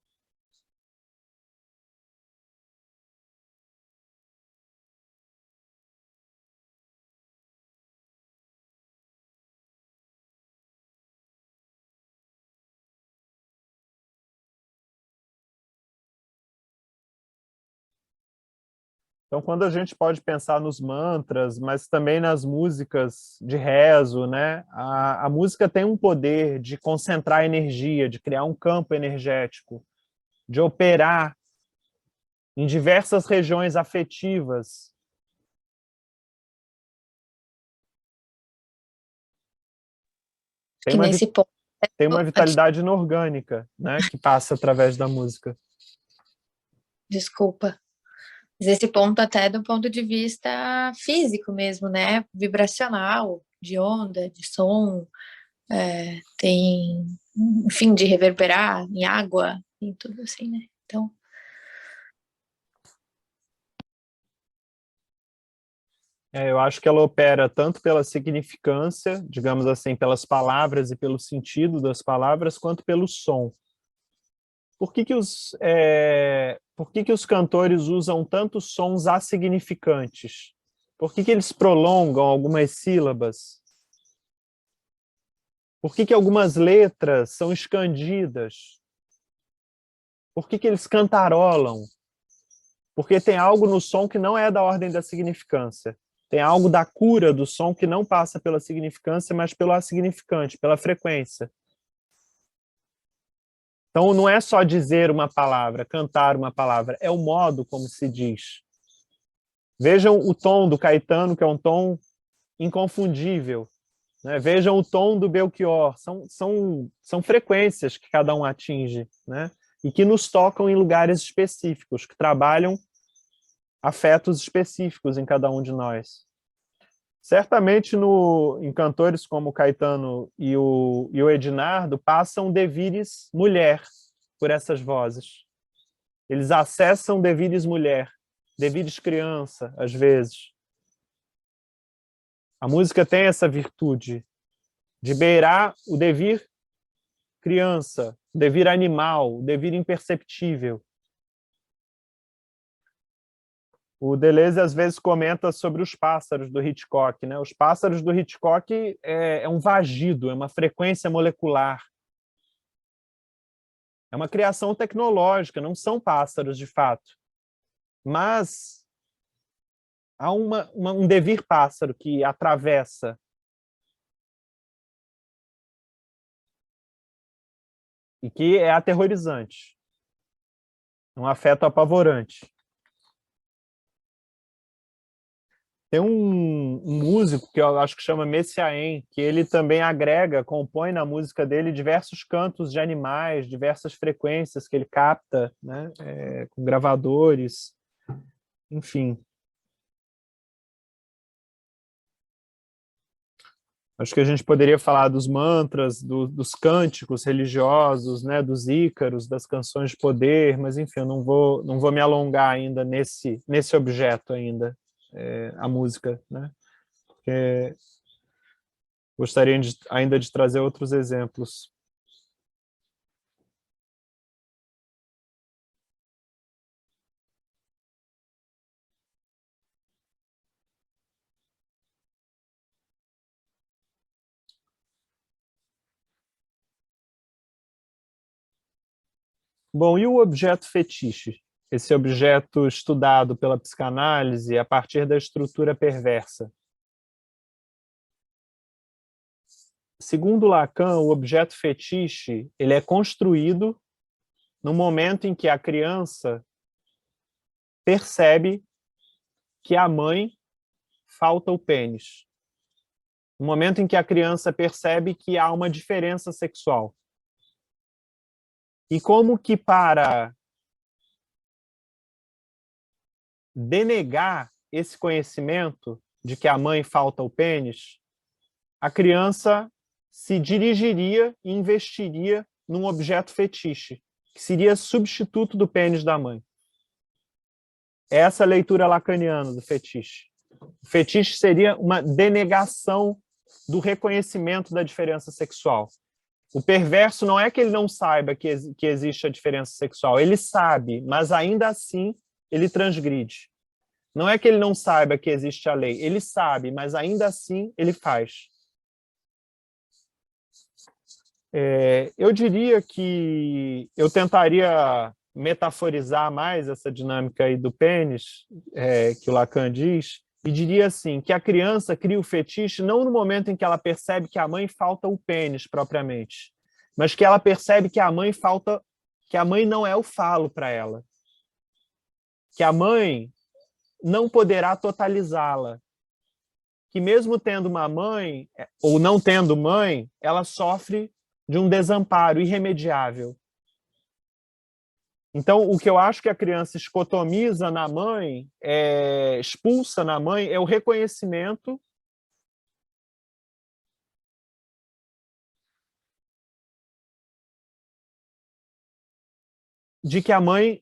Speaker 1: Então, quando a gente pode pensar nos mantras, mas também nas músicas de rezo, né? A música tem um poder de concentrar energia, de criar um campo energético, de operar em diversas regiões afetivas.
Speaker 4: Que nesse ponto...
Speaker 1: Tem uma vitalidade inorgânica, né? Que passa através da música.
Speaker 4: Desculpa. Mas esse ponto até do ponto de vista físico mesmo, né? Vibracional, de onda, de som, tem, enfim, de reverberar em água, em tudo assim, né? Então...
Speaker 1: Eu acho que ela opera tanto pela significância, digamos assim, pelas palavras e pelo sentido das palavras, quanto pelo som. Por que que os cantores usam tantos sons assignificantes? Por que que eles prolongam algumas sílabas? Por que que algumas letras são escandidas? Por que que eles cantarolam? Porque tem algo no som que não é da ordem da significância. Tem algo da cura do som que não passa pela significância, mas pelo assignificante, pela frequência. Então, não é só dizer uma palavra, cantar uma palavra, é o modo como se diz. Vejam o tom do Caetano, que é um tom inconfundível, né? Vejam o tom do Belchior, são frequências que cada um atinge, né? E que nos tocam em lugares específicos, que trabalham afetos específicos em cada um de nós. Certamente em cantores como o Caetano e o Ednardo passam devires mulher por essas vozes. Eles acessam devires mulher, devires criança, às vezes. A música tem essa virtude de beirar o devir criança, o devir animal, o devir imperceptível. O Deleuze às vezes comenta sobre os pássaros do Hitchcock, né? Os pássaros do Hitchcock é um vagido, é uma frequência molecular. É uma criação tecnológica, não são pássaros de fato. Mas há um devir pássaro que atravessa. E que é aterrorizante. Um afeto apavorante. Tem um músico que eu acho que chama Messiaen, que ele também agrega, compõe na música dele diversos cantos de animais, diversas frequências que ele capta, né, com gravadores, enfim. Acho que a gente poderia falar dos mantras, dos cânticos religiosos, né, dos ícaros, das canções de poder, mas enfim, eu não vou me alongar ainda nesse objeto ainda, a música, né? Porque gostaria ainda de trazer outros exemplos. Bom, e o objeto fetiche? Esse objeto estudado pela psicanálise a partir da estrutura perversa. Segundo Lacan, o objeto fetiche ele é construído no momento em que a criança percebe que a mãe falta o pênis. No momento em que a criança percebe que há uma diferença sexual. E como que para denegar esse conhecimento de que a mãe falta o pênis, a criança se dirigiria e investiria num objeto fetiche, que seria substituto do pênis da mãe. Essa é a leitura lacaniana do fetiche. O fetiche seria uma denegação do reconhecimento da diferença sexual. O perverso não é que ele não saiba que existe a diferença sexual, ele sabe, mas ainda assim ele transgride. Não é que ele não saiba que existe a lei, ele sabe, mas ainda assim ele faz. Eu diria que eu tentaria metaforizar mais essa dinâmica aí do pênis, que o Lacan diz, e diria assim, que a criança cria o fetiche não no momento em que ela percebe que a mãe falta o pênis propriamente, mas que ela percebe que a mãe não é o falo para ela, que a mãe não poderá totalizá-la, que mesmo tendo uma mãe, ou não tendo mãe, ela sofre de um desamparo irremediável. Então, o que eu acho que a criança escotomiza na mãe, expulsa na mãe, é o reconhecimento de que a mãe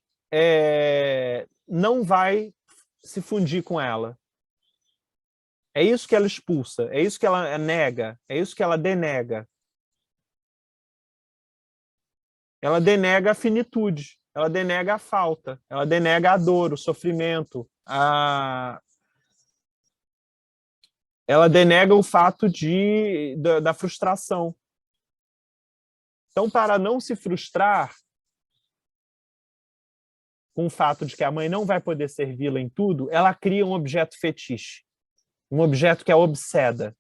Speaker 1: não vai se fundir com ela. É isso que ela expulsa, é isso que ela nega, é isso que ela denega. Ela denega a finitude, ela denega a falta, ela denega a dor, o sofrimento, ela denega o fato da frustração. Então, para não se frustrar com o fato de que a mãe não vai poder servi-la em tudo, ela cria um objeto fetiche, um objeto que a obseda,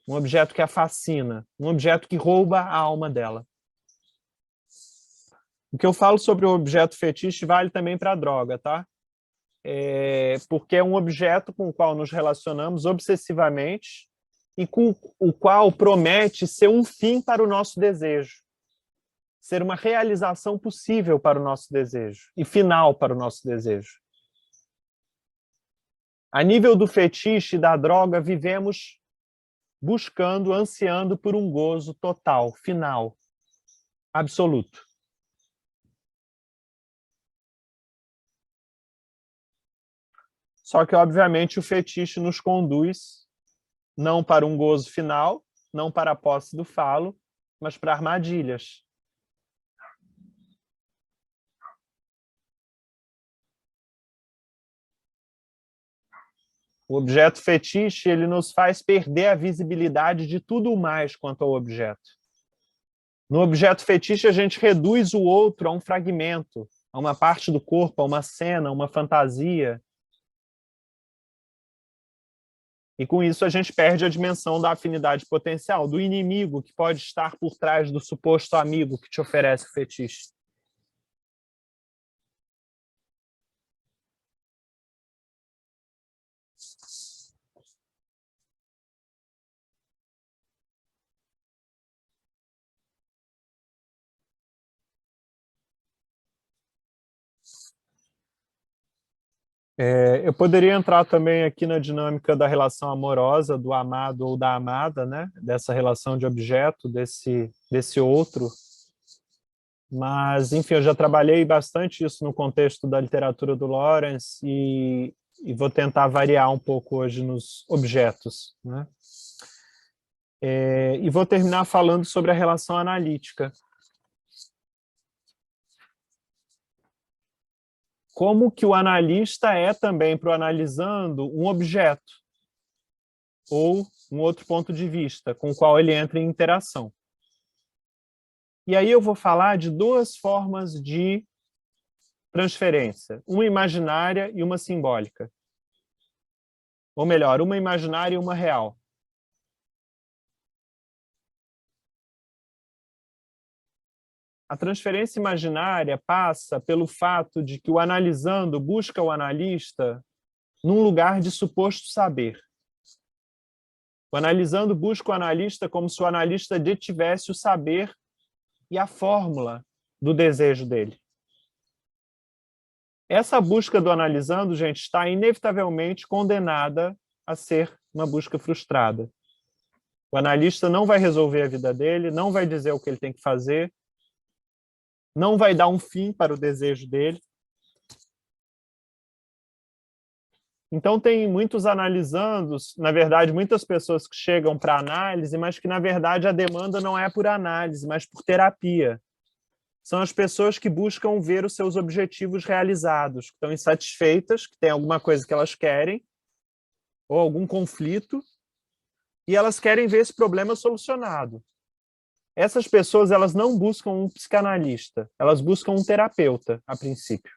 Speaker 1: um objeto que a fascina, um objeto que rouba a alma dela. O que eu falo sobre o objeto fetiche vale também para a droga, tá? Porque é um objeto com o qual nos relacionamos obsessivamente e com o qual promete ser um fim para o nosso desejo, ser uma realização possível para o nosso desejo e final para o nosso desejo. A nível do fetiche e da droga, vivemos buscando, ansiando por um gozo total, final, absoluto. Só que, obviamente, o fetiche nos conduz não para um gozo final, não para a posse do falo, mas para armadilhas. O objeto fetiche, ele nos faz perder a visibilidade de tudo mais quanto ao objeto. No objeto fetiche, a gente reduz o outro a um fragmento, a uma parte do corpo, a uma cena, a uma fantasia. E com isso a gente perde a dimensão da afinidade potencial, do inimigo que pode estar por trás do suposto amigo que te oferece o fetiche. Eu poderia entrar também aqui na dinâmica da relação amorosa, do amado ou da amada, né? Dessa relação de objeto, desse outro. Mas, enfim, eu já trabalhei bastante isso no contexto da literatura do Lawrence e vou tentar variar um pouco hoje nos objetos, né? E vou terminar falando sobre a relação analítica. Como que o analista é também, para o analisando, um objeto ou um outro ponto de vista com o qual ele entra em interação. E aí eu vou falar de duas formas de transferência, uma imaginária e uma simbólica. Ou melhor, uma imaginária e uma real. A transferência imaginária passa pelo fato de que o analisando busca o analista num lugar de suposto saber. O analisando busca o analista como se o analista detivesse o saber e a fórmula do desejo dele. Essa busca do analisando, gente, está inevitavelmente condenada a ser uma busca frustrada. O analista não vai resolver a vida dele, não vai dizer o que ele tem que fazer, não vai dar um fim para o desejo dele. Então, tem muitos analisandos, na verdade, muitas pessoas que chegam para análise, mas que, na verdade, a demanda não é por análise, mas por terapia. São as pessoas que buscam ver os seus objetivos realizados, que estão insatisfeitas, que tem alguma coisa que elas querem, ou algum conflito, e elas querem ver esse problema solucionado. Essas pessoas, elas não buscam um psicanalista, elas buscam um terapeuta, a princípio.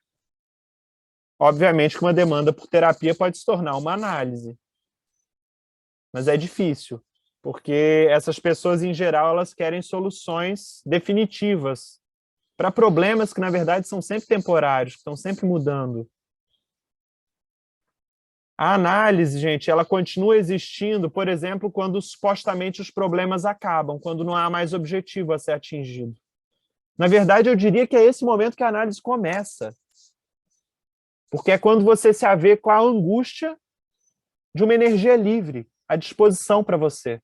Speaker 1: Obviamente que uma demanda por terapia pode se tornar uma análise. Mas é difícil, porque essas pessoas, em geral, elas querem soluções definitivas para problemas que, na verdade, são sempre temporários, que estão sempre mudando. A análise, gente, ela continua existindo, por exemplo, quando supostamente os problemas acabam, quando não há mais objetivo a ser atingido. Na verdade, eu diria que é esse momento que a análise começa. Porque é quando você se avê com a angústia de uma energia livre à disposição para você.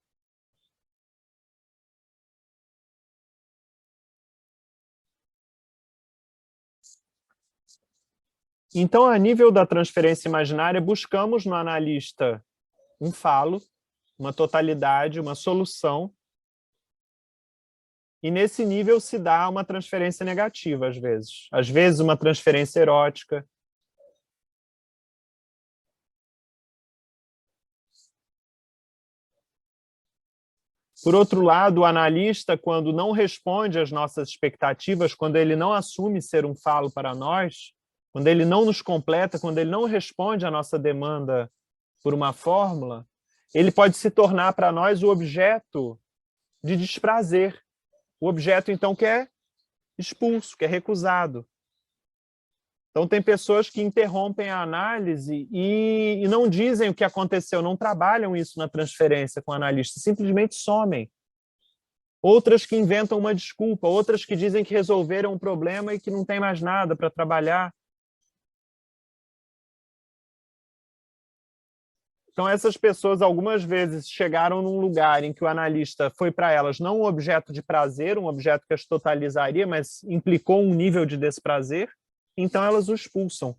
Speaker 1: Então, a nível da transferência imaginária, buscamos no analista um falo, uma totalidade, uma solução, e nesse nível se dá uma transferência negativa, às vezes. Às vezes, uma transferência erótica. Por outro lado, o analista, quando não responde às nossas expectativas, quando ele não assume ser um falo para nós, quando ele não nos completa, quando ele não responde à nossa demanda por uma fórmula, ele pode se tornar para nós o objeto de desprazer. O objeto, então, que é expulso, que é recusado. Então, tem pessoas que interrompem a análise e não dizem o que aconteceu, não trabalham isso na transferência com o analista, simplesmente somem. Outras que inventam uma desculpa, outras que dizem que resolveram um problema e que não tem mais nada para trabalhar. Então, essas pessoas, algumas vezes, chegaram num lugar em que o analista foi para elas não um objeto de prazer, um objeto que as totalizaria, mas implicou um nível de desprazer, então elas o expulsam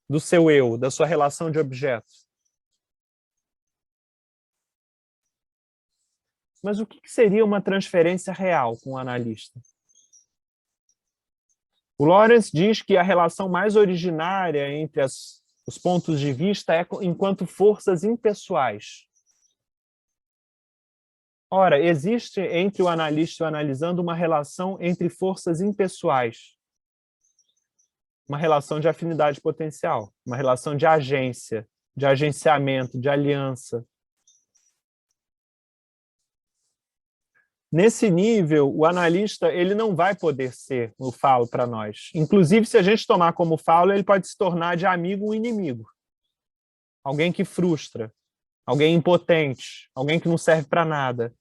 Speaker 1: do seu eu, da sua relação de objeto. Mas o que seria uma transferência real com o analista? O Lawrence diz que a relação mais originária entre os pontos de vista é enquanto forças impessoais. Ora, existe entre o analista e o analisando uma relação entre forças impessoais. Uma relação de afinidade potencial, uma relação de agência, de agenciamento, de aliança. Nesse nível, o analista ele não vai poder ser o falo para nós. Inclusive, se a gente tomar como falo, ele pode se tornar de amigo um inimigo. Alguém que frustra, alguém impotente, alguém que não serve para nada.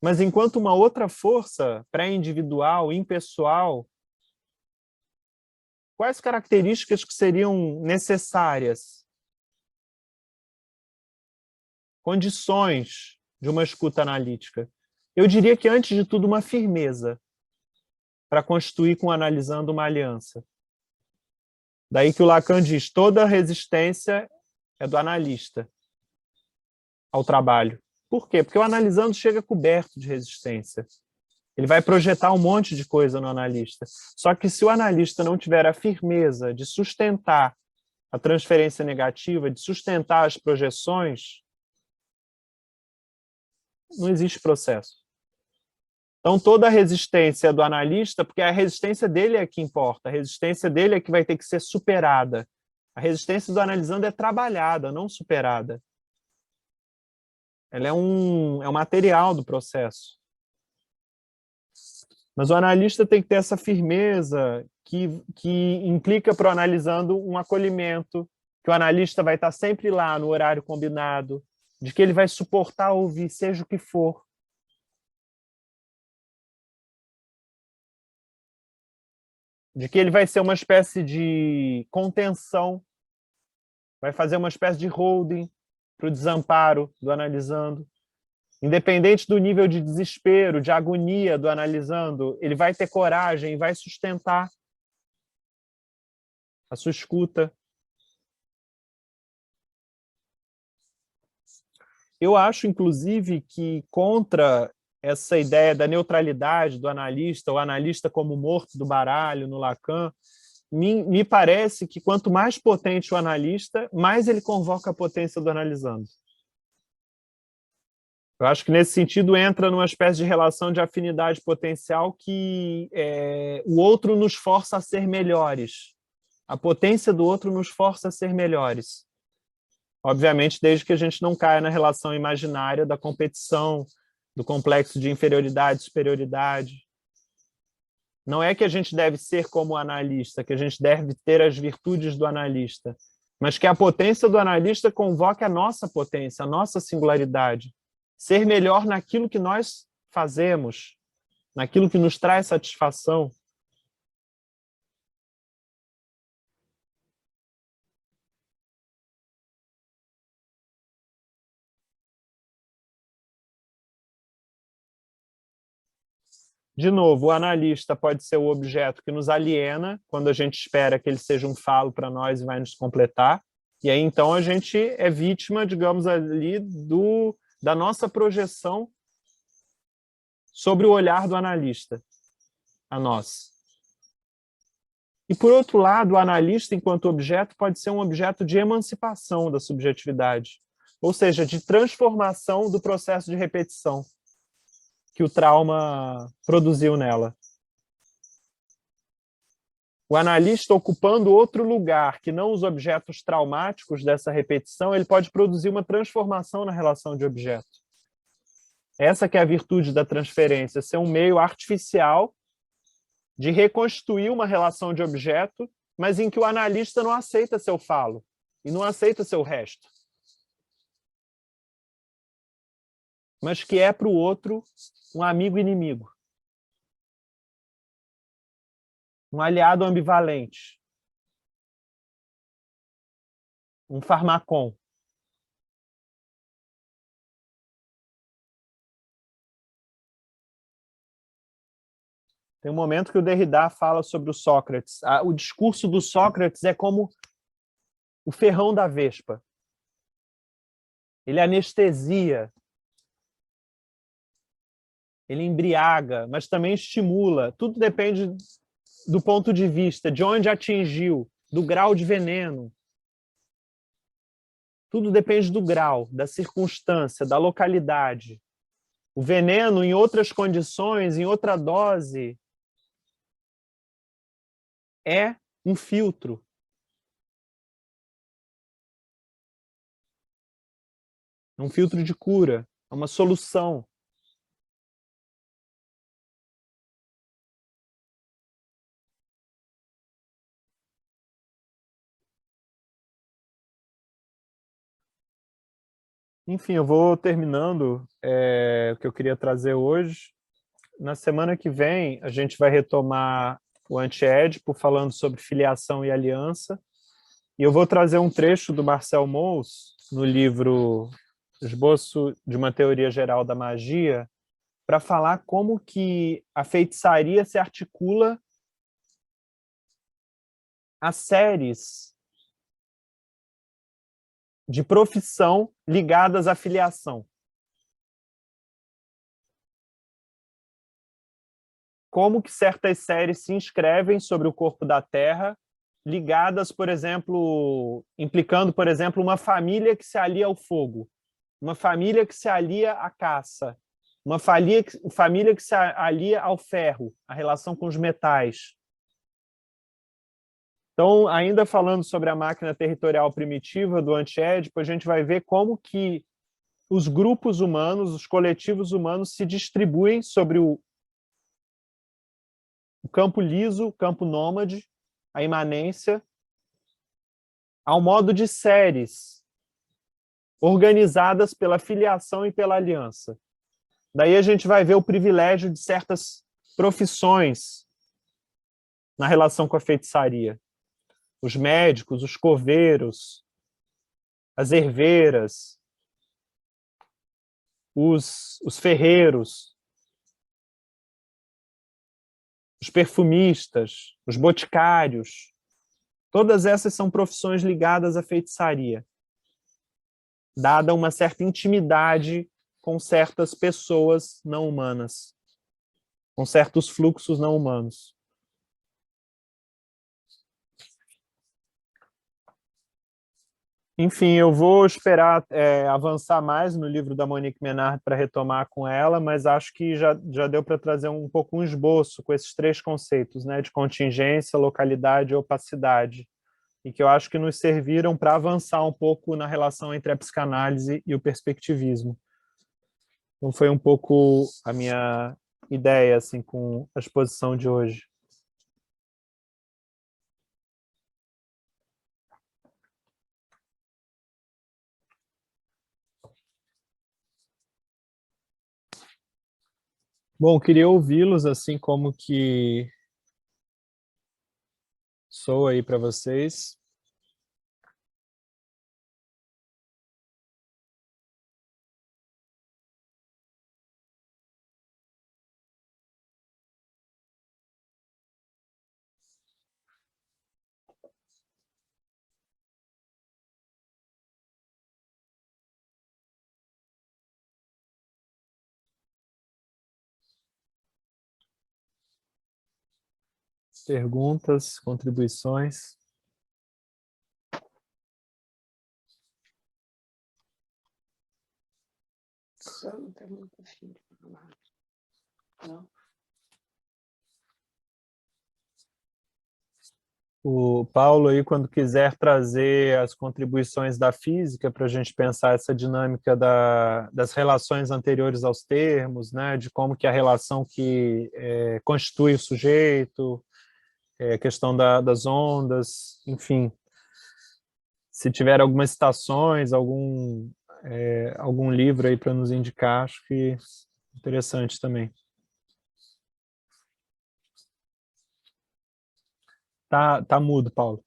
Speaker 1: Mas enquanto uma outra força pré-individual, impessoal, quais características que seriam necessárias? Condições de uma escuta analítica. Eu diria que, antes de tudo, uma firmeza para constituir com o analisando uma aliança. Daí que o Lacan diz, toda resistência é do analista ao trabalho. Por quê? Porque o analisando chega coberto de resistência. Ele vai projetar um monte de coisa no analista. Só que se o analista não tiver a firmeza de sustentar a transferência negativa, de sustentar as projeções, não existe processo. Então, toda a resistência do analista, porque a resistência dele é que importa, a resistência dele é que vai ter que ser superada. A resistência do analisando é trabalhada, não superada. Ela é um material do processo. Mas o analista tem que ter essa firmeza que implica para o analisando um acolhimento, que o analista vai estar sempre lá no horário combinado, de que ele vai suportar ouvir, seja o que for. De que ele vai ser uma espécie de contenção, vai fazer uma espécie de holding para o desamparo do analisando. Independente do nível de desespero, de agonia do analisando, ele vai ter coragem e vai sustentar a sua escuta. Eu acho, inclusive, que contra essa ideia da neutralidade do analista, o analista como morto do baralho no Lacan, me parece que quanto mais potente o analista, mais ele convoca a potência do analisando. Eu acho que, nesse sentido, entra numa espécie de relação de afinidade potencial que o outro nos força a ser melhores. A potência do outro nos força a ser melhores. Obviamente, desde que a gente não caia na relação imaginária da competição, do complexo de inferioridade e superioridade. Não é que a gente deve ser como o analista, que a gente deve ter as virtudes do analista, mas que a potência do analista convoque a nossa potência, a nossa singularidade. Ser melhor naquilo que nós fazemos, naquilo que nos traz satisfação. De novo, o analista pode ser o objeto que nos aliena, quando a gente espera que ele seja um falo para nós e vai nos completar, e aí então a gente é vítima, digamos ali, da nossa projeção sobre o olhar do analista, a nós. E, por outro lado, o analista, enquanto objeto, pode ser um objeto de emancipação da subjetividade, ou seja, de transformação do processo de repetição que o trauma produziu nela. O analista, ocupando outro lugar que não os objetos traumáticos dessa repetição, ele pode produzir uma transformação na relação de objeto. Essa que é a virtude da transferência, ser um meio artificial de reconstruir uma relação de objeto, mas em que o analista não aceita seu falo e não aceita seu resto. Mas que é para o outro um amigo inimigo. Um aliado ambivalente. Um farmacon. Tem um momento que o Derrida fala sobre o Sócrates. O discurso do Sócrates é como o ferrão da vespa. Ele anestesia. Ele embriaga, mas também estimula. Tudo depende do ponto de vista, de onde atingiu, do grau de veneno. Tudo depende do grau, da circunstância, da localidade. O veneno, em outras condições, em outra dose, é um filtro. É um filtro de cura, é uma solução. Enfim, eu vou terminando o que eu queria trazer hoje. Na semana que vem, a gente vai retomar o Anti-Édipo, falando sobre filiação e aliança. E eu vou trazer um trecho do Marcel Mauss, no livro Esboço de uma Teoria Geral da Magia, para falar como que a feitiçaria se articula a séries de profissão ligadas à filiação. Como que certas séries se inscrevem sobre o corpo da Terra, ligadas, por exemplo, implicando, por exemplo, uma família que se alia ao fogo, uma família que se alia à caça, uma família que se alia ao ferro, a relação com os metais. Então, ainda falando sobre a máquina territorial primitiva do Antiédipo, a gente vai ver como que os grupos humanos, os coletivos humanos se distribuem sobre o campo liso, o campo nômade, a imanência, ao modo de séries, organizadas pela filiação e pela aliança. Daí a gente vai ver o privilégio de certas profissões na relação com a feitiçaria. Os médicos, os coveiros, as herveiras, os ferreiros, os perfumistas, os boticários. Todas essas são profissões ligadas à feitiçaria, dada uma certa intimidade com certas pessoas não humanas, com certos fluxos não humanos. Enfim, eu vou esperar avançar mais no livro da Monique Ménard para retomar com ela, mas acho que já deu para trazer um pouco um esboço com esses três conceitos, né, de contingência, localidade e opacidade, e que eu acho que nos serviram para avançar um pouco na relação entre a psicanálise e o perspectivismo. Então foi um pouco a minha ideia assim, com a exposição de hoje. Bom, queria ouvi-los, assim como que sou aí para vocês. Perguntas, contribuições?
Speaker 5: Só não tem muito afim de falar. Não?
Speaker 1: O Paulo aí, quando quiser trazer as contribuições da física para a gente pensar essa dinâmica das relações anteriores aos termos, né, de como que a relação que constitui o sujeito, a questão das ondas, enfim. Se tiver algumas citações, algum livro aí para nos indicar, acho que é interessante também. Tá mudo, Paulo.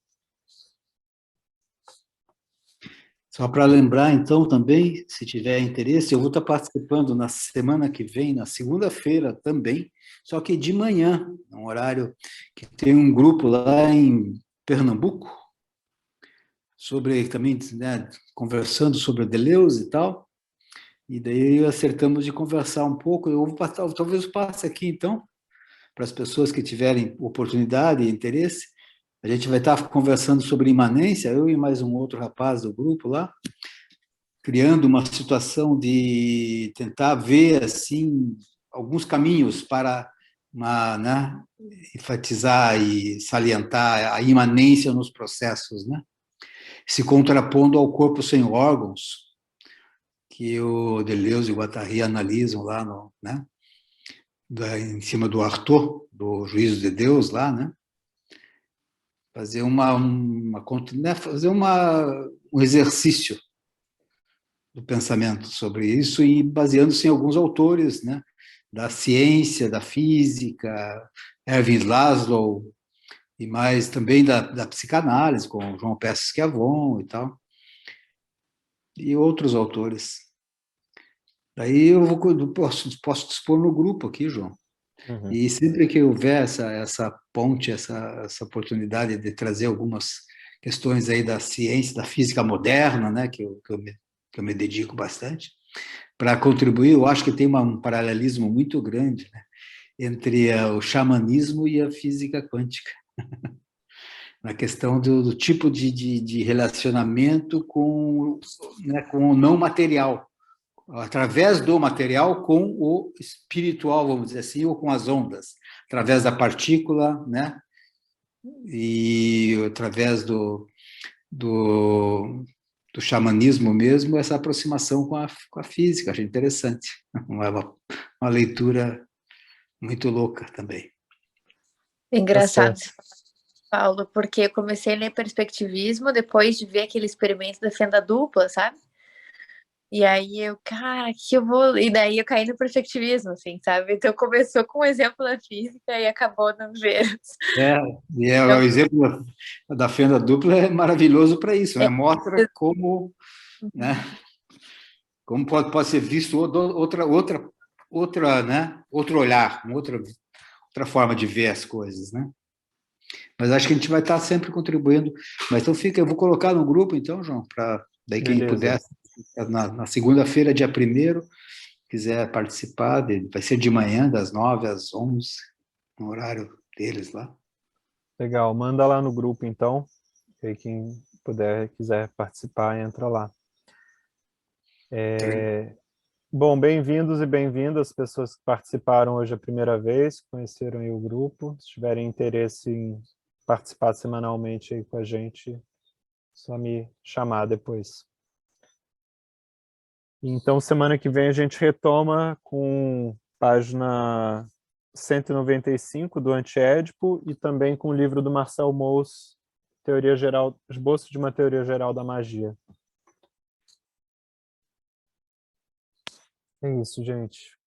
Speaker 3: Só para lembrar, então, também, se tiver interesse, eu vou estar participando na semana que vem, na segunda-feira também, só que de manhã, um horário que tem um grupo lá em Pernambuco, sobre também, né, conversando sobre Deleuze e tal, e daí acertamos de conversar um pouco. Eu vou passar, talvez eu passe aqui, então, para as pessoas que tiverem oportunidade e interesse. A gente vai estar conversando sobre imanência, eu e mais um outro rapaz do grupo lá, criando uma situação de tentar ver assim alguns caminhos para né, enfatizar e salientar a imanência nos processos, né? Se contrapondo ao corpo sem órgãos, que o Deleuze e o Guattari analisam lá né, em cima do Artaud, do Juízo de Deus lá, né? Fazer né, fazer um exercício do pensamento sobre isso e baseando-se em alguns autores, né, da ciência, da física, Erwin Laszlo, e mais também da psicanálise, com João Pesce Schiavon e tal, e outros autores. Daí eu posso dispor no grupo aqui, João.
Speaker 1: Uhum.
Speaker 3: E sempre que houver essa ponte, essa oportunidade de trazer algumas questões aí da ciência, da física moderna, né, que eu me dedico bastante, para contribuir, eu acho que tem um paralelismo muito grande, né, entre o xamanismo e a física quântica, na questão do tipo de relacionamento com, né, com o não material, através do material com o espiritual, vamos dizer assim, ou com as ondas, através da partícula, né? E através do xamanismo mesmo, essa aproximação com a física. Achei interessante. Uma leitura muito louca também.
Speaker 4: Engraçado, Paulo, porque eu comecei a ler perspectivismo depois de ver aquele experimento da fenda dupla, sabe? E aí eu, cara, que eu vou... E daí eu caí no perspectivismo, assim, sabe? Então começou com o exemplo da física e acabou no Vênus.
Speaker 3: O exemplo da fenda dupla é maravilhoso para isso, né? Mostra como, né? Como pode ser visto né? Outro olhar, outra forma de ver as coisas, né? Mas acho que a gente vai estar sempre contribuindo. Mas então eu vou colocar no grupo, então, João, para daí quem puder, na segunda-feira, dia 1º, quiser participar, vai ser de manhã, das 9 às 11, no horário deles lá.
Speaker 1: Legal, manda lá no grupo, então. E aí quem puder, quiser participar, entra lá. Bom, bem-vindos e bem-vindas, pessoas que participaram hoje a primeira vez, conheceram aí o grupo. Se tiverem interesse em participar semanalmente aí com a gente, só me chamar depois. Então, semana que vem a gente retoma com página 195 do Antiédipo e também com o livro do Marcel Mauss, Teoria Geral, Esboço de uma Teoria Geral da Magia. É isso, gente.